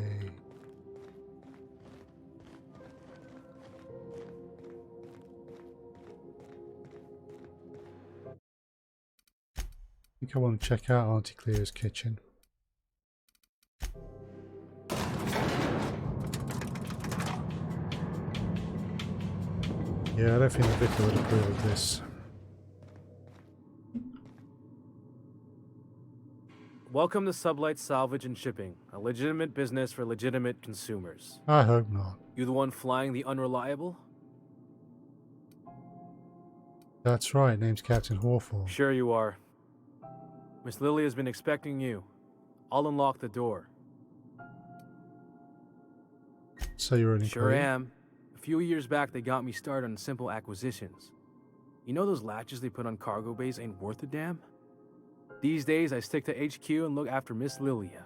I think I want to check out Auntie Cleo's kitchen. Yeah, I don't think the vicar would approve of this. Welcome to Sublight Salvage and Shipping, a legitimate business for legitimate consumers. I hope not. You the one flying the Unreliable? That's right, name's Captain Hawthorne. Sure you are. Miss Lily has been expecting you. I'll unlock the door. So you're an Sure am. A few years back, they got me started on simple acquisitions. You know those latches they put on cargo bays ain't worth a damn? These days, I stick to HQ and look after Miss Lilia.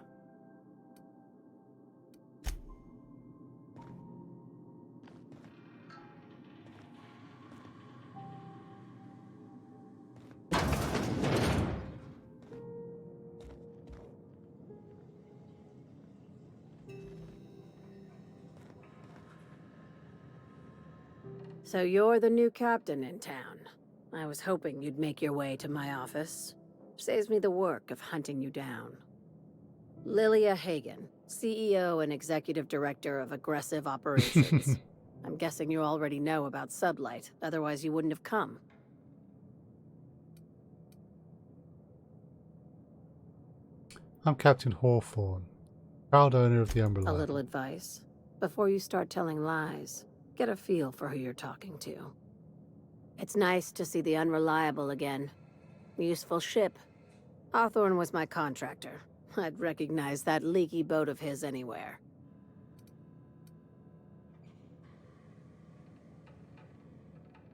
So you're the new captain in town. I was hoping you'd make your way to my office. Saves me the work of hunting you down. Lilia Hagen, CEO and Executive Director of Aggressive Operations. I'm guessing you already know about Sublight, otherwise you wouldn't have come. I'm Captain Hawthorne, proud owner of the Umbrella. A little advice. Before you start telling lies, get a feel for who you're talking to. It's nice to see the Unreliable again. Useful ship. Hawthorne was my contractor. I'd recognize that leaky boat of his anywhere.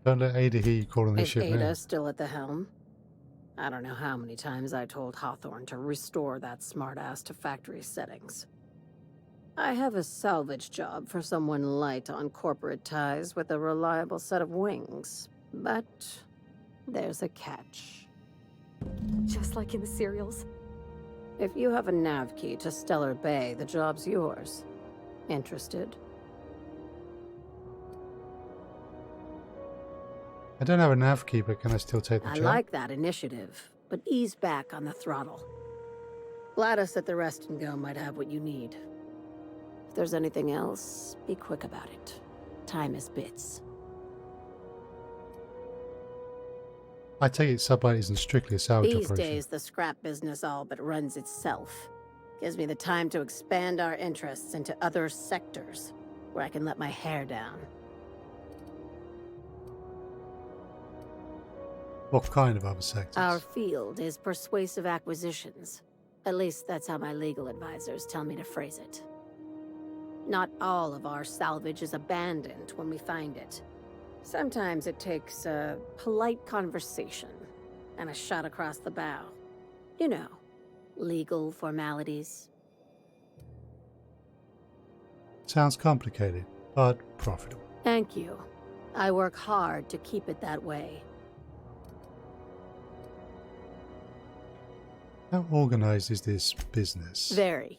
Don't let Ada hear you calling this Is ship Ada name. still at the helm? I don't know how many times I told Hawthorne to restore that smartass to factory settings. I have a salvage job for someone light on corporate ties with a reliable set of wings. But there's a catch. Just like in the serials. If you have a nav key to Stellar Bay, the job's yours. Interested? I don't have a nav key, but can I still take the I job? like that initiative, but ease back on the throttle. Gladys at the Rest and Go might have what you need. If there's anything else, be quick about it. Time is bits. I take it Sublight isn't strictly a salvage These operation. days, the scrap business all but runs itself. Gives me the time to expand our interests into other sectors, where I can let my hair down. What kind of other sectors? Our field is persuasive acquisitions. At least that's how my legal advisors tell me to phrase it. Not all of our salvage is abandoned when we find it. Sometimes it takes a polite conversation and a shot across the bow. You know, legal formalities. Sounds complicated, but profitable. Thank you. I work hard to keep it that way. How organized is this business? Very.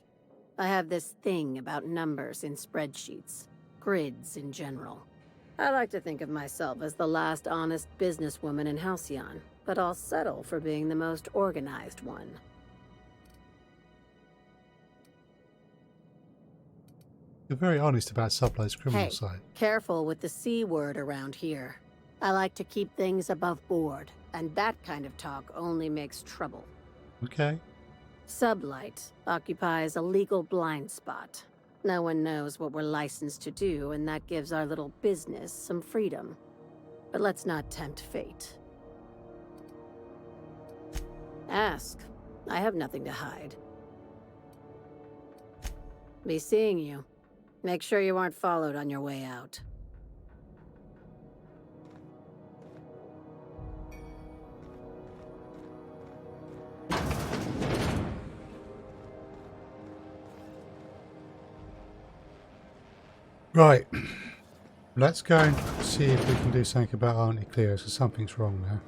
I have this thing about numbers in spreadsheets, grids in general. I like to think of myself as the last honest businesswoman in Halcyon, but I'll settle for being the most organized one. You're very honest about Sublight's criminal Hey, side. careful with the C word around here. I like to keep things above board, and that kind of talk only makes trouble. Okay. Sublight occupies a legal blind spot. No one knows what we're licensed to do, and that gives our little business some freedom. But let's not tempt fate. Ask. I have nothing to hide. Be seeing you. Make sure you aren't followed on your way out. Right. Let's go and see if we can do something about Auntie Cleo, so something's wrong there.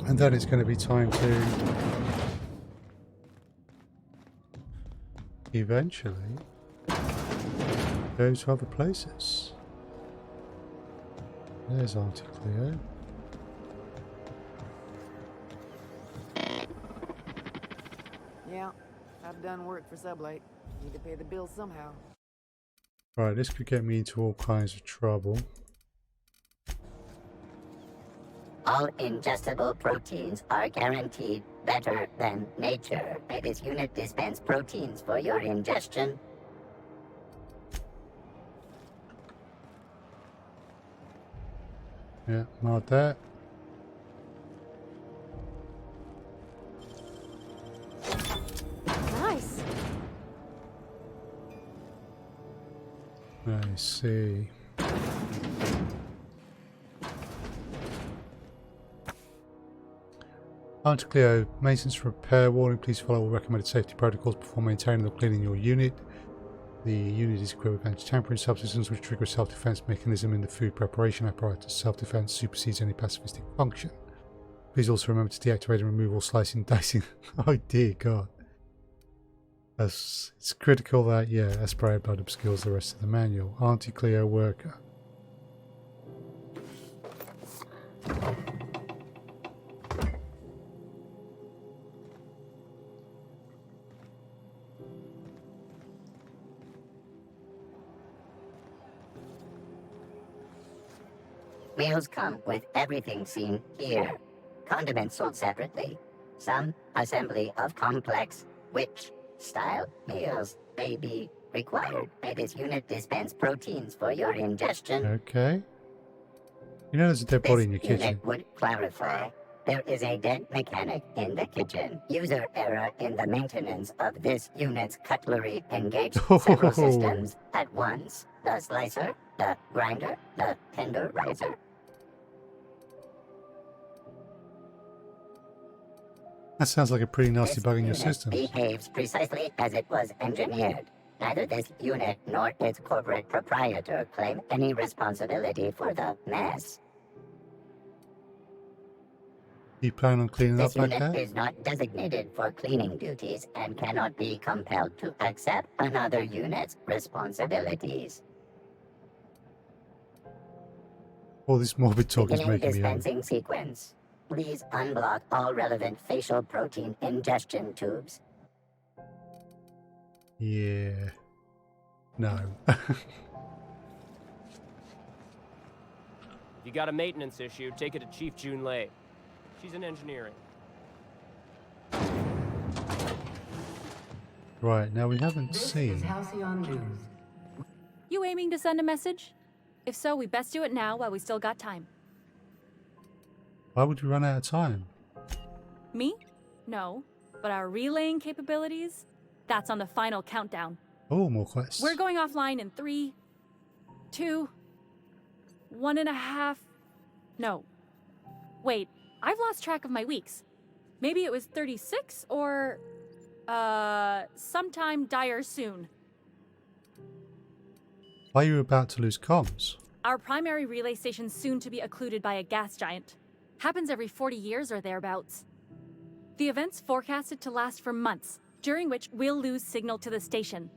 And then it's going to be time to eventually go to other places. There's Auntie Cleo. Yeah, I've done work for Sublight. Need to pay the bills somehow. Right, this could get me into all kinds of trouble. All ingestible proteins are guaranteed better than nature. May this unit dispense proteins for your ingestion. Yeah, not that. Nice. I see. Auntie Cleo, maintenance repair warning. Please follow all recommended safety protocols before maintaining or cleaning your unit. The unit is equipped with anti-tampering subsystems which trigger a self-defense mechanism in the food preparation apparatus. Self-defense supersedes any pacifistic function. Please also remember to deactivate and remove all slicing and dicing. Oh dear God. It's critical that, yeah, aspirated blood obscures the rest of the manual. Auntie Cleo worker. Meals come with everything seen here. Condiments sold separately. Some assembly of complex witch-style meals may be required. May this unit dispense proteins for your ingestion. Okay. You know there's a dead body in your kitchen. Unit would clarify. There is a dead mechanic in the kitchen. User error in the maintenance of this unit's cutlery engaged several systems at once. The slicer, the grinder, the tenderizer. That sounds like a pretty nasty bug in your system. Behaves precisely as it was engineered. Neither this unit nor its corporate proprietor claim any responsibility for the mess. You plan on cleaning This up like unit that? is not designated for cleaning duties and cannot be compelled to accept another unit's responsibilities. All this morbid talk is Beginning making me ill. dispensing sequence. Please unblock all relevant facial protein ingestion tubes. Yeah. No. If you got a maintenance issue, take it to Chief Junlei. She's in engineering. Right, now we haven't This is seen. Halcyon News. You aiming to send a message? If so, we best do it now while we still got time. Why would we run out of time? Me? No. But our relaying capabilities? That's on the final countdown. Oh, more quests. We're going offline in 3, 2, 1.5... No. Wait, I've lost track of my weeks. Maybe it was 36 or... sometime dire soon. Why are you about to lose comms? Our primary relay station's soon to be occluded by a gas giant. Happens every 40 years or thereabouts. The event's forecasted to last for months, during which we'll lose signal to the station.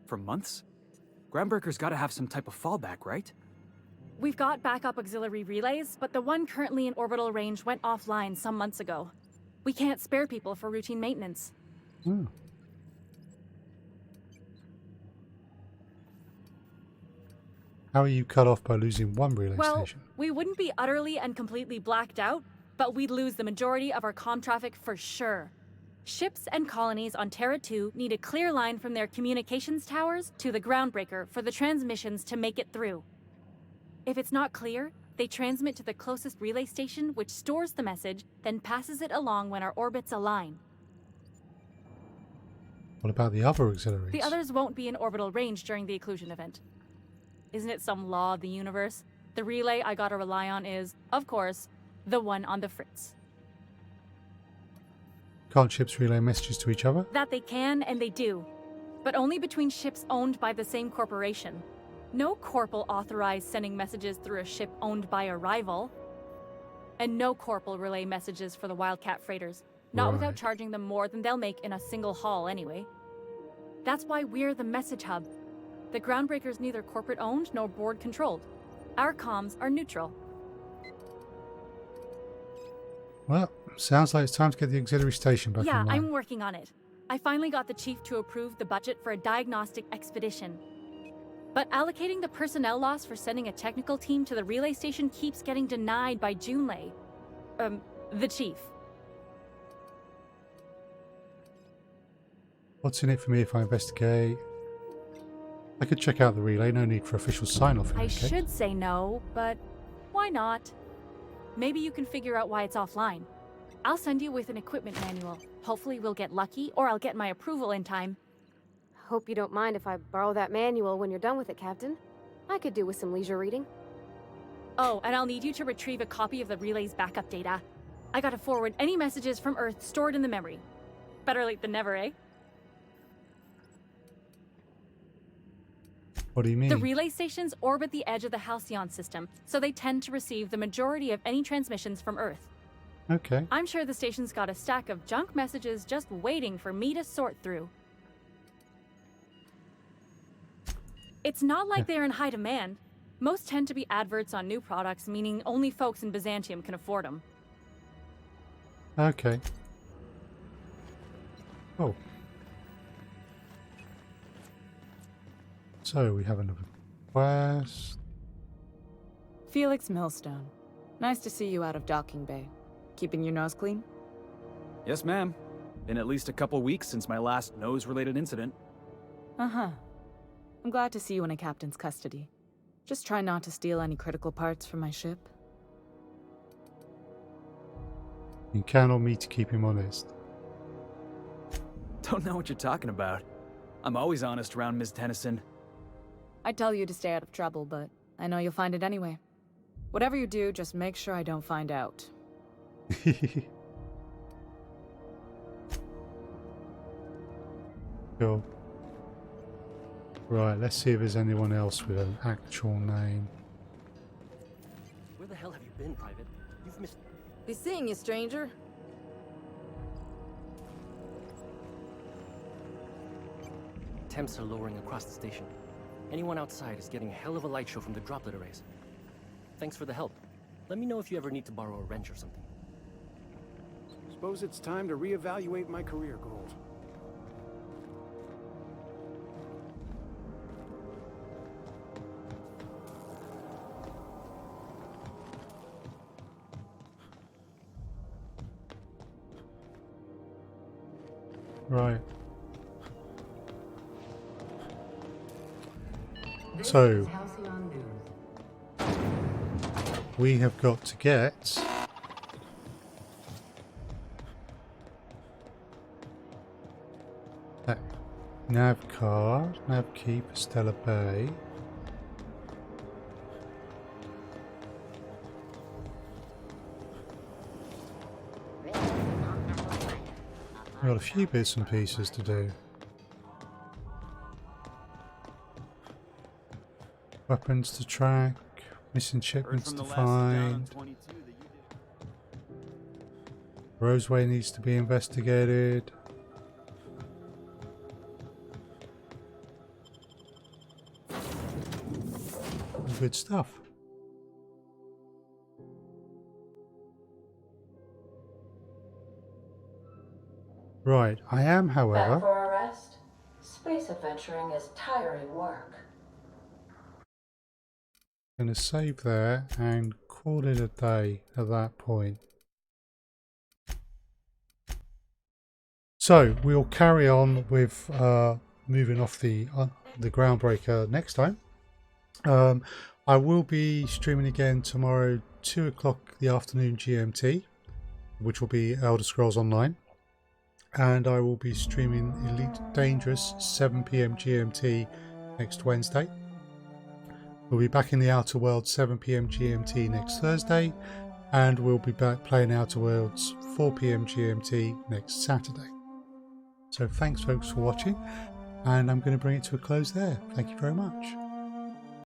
For months? Groundbreaker's gotta have some type of fallback, right? We've got backup auxiliary relays, but the one currently in orbital range went offline some months ago. We can't spare people for routine maintenance. Hmm. How are you cut off by losing one relay station? We wouldn't be utterly and completely blacked out, but we'd lose the majority of our comm traffic for sure. Ships and colonies on Terra 2 need a clear line from their communications towers to the Groundbreaker for the transmissions to make it through. If it's not clear, they transmit to the closest relay station, which stores the message, then passes it along when our orbits align. What about the other auxiliaries? The others won't be in orbital range during the occlusion event. Isn't it some law of the universe? The relay I gotta rely on is, of course, the one on the Fritz. Can't ships relay messages to each other? That they can, and they do. But only between ships owned by the same corporation. No corp will authorize sending messages through a ship owned by a rival. And no corp will relay messages for the Wildcat freighters. Not without charging them more than they'll make in a single haul anyway. That's why we're the message hub. The Groundbreaker's neither corporate owned nor board controlled. Our comms are neutral. Well, sounds like it's time to get the auxiliary station back Yeah, online. I'm working on it. I finally got the chief to approve the budget for a diagnostic expedition. But allocating the personnel loss for sending a technical team to the relay station keeps getting denied by Junlei. The chief. What's in it for me if I investigate? I could check out the relay, no need for official sign-off. I should say no, but why not? Maybe you can figure out why it's offline. I'll send you with an equipment manual. Hopefully we'll get lucky, or I'll get my approval in time. Hope you don't mind if I borrow that manual when you're done with it, Captain. I could do with some leisure reading. Oh, and I'll need you to retrieve a copy of the relay's backup data. I gotta forward any messages from Earth stored in the memory. Better late than never, eh? What do you mean? The relay stations orbit the edge of the Halcyon system, so they tend to receive the majority of any transmissions from Earth. Okay. I'm sure the station's got a stack of junk messages just waiting for me to sort through. It's not like they're in high demand. Most tend to be adverts on new products, meaning only folks in Byzantium can afford them. Okay. Oh. So we have another quest. Felix Millstone. Nice to see you out of docking bay. Keeping your nose clean? Yes, ma'am. Been at least a couple weeks since my last nose-related incident. Uh-huh. I'm glad to see you in a captain's custody. Just try not to steal any critical parts from my ship. You count on me to keep him honest. Don't know what you're talking about. I'm always honest around Ms. Tennyson. I'd tell you to stay out of trouble, but I know you'll find it anyway. Whatever you do, just make sure I don't find out. Cool. Right, let's see if there's anyone else with an actual name. Where the hell have you been, Private? You've missed... Be seeing you, stranger. Temps are lowering across the station. Anyone outside is getting a hell of a light show from the droplet arrays. Thanks for the help. Let me know if you ever need to borrow a wrench or something. Suppose it's time to reevaluate my career goals. Right. So we have got to get that nav card, nav key for Stella Bay. Got a few bits and pieces to do. Weapons to track, missing shipments to find. Roseway needs to be investigated. Good stuff. Right, I am, however... Back for a rest? Space adventuring is tiring work. Going to save there and call it a day at that point. So we'll carry on with moving off the Groundbreaker next time. I will be streaming again tomorrow, 2 o'clock the afternoon GMT, which will be Elder Scrolls Online. And I will be streaming Elite Dangerous 7 PM GMT next Wednesday. We'll be back in the outer world 7 PM GMT next Thursday, and we'll be back playing Outer Worlds 4 PM GMT next Saturday. So thanks folks for watching, and I'm going to bring it to a close there. Thank you very much.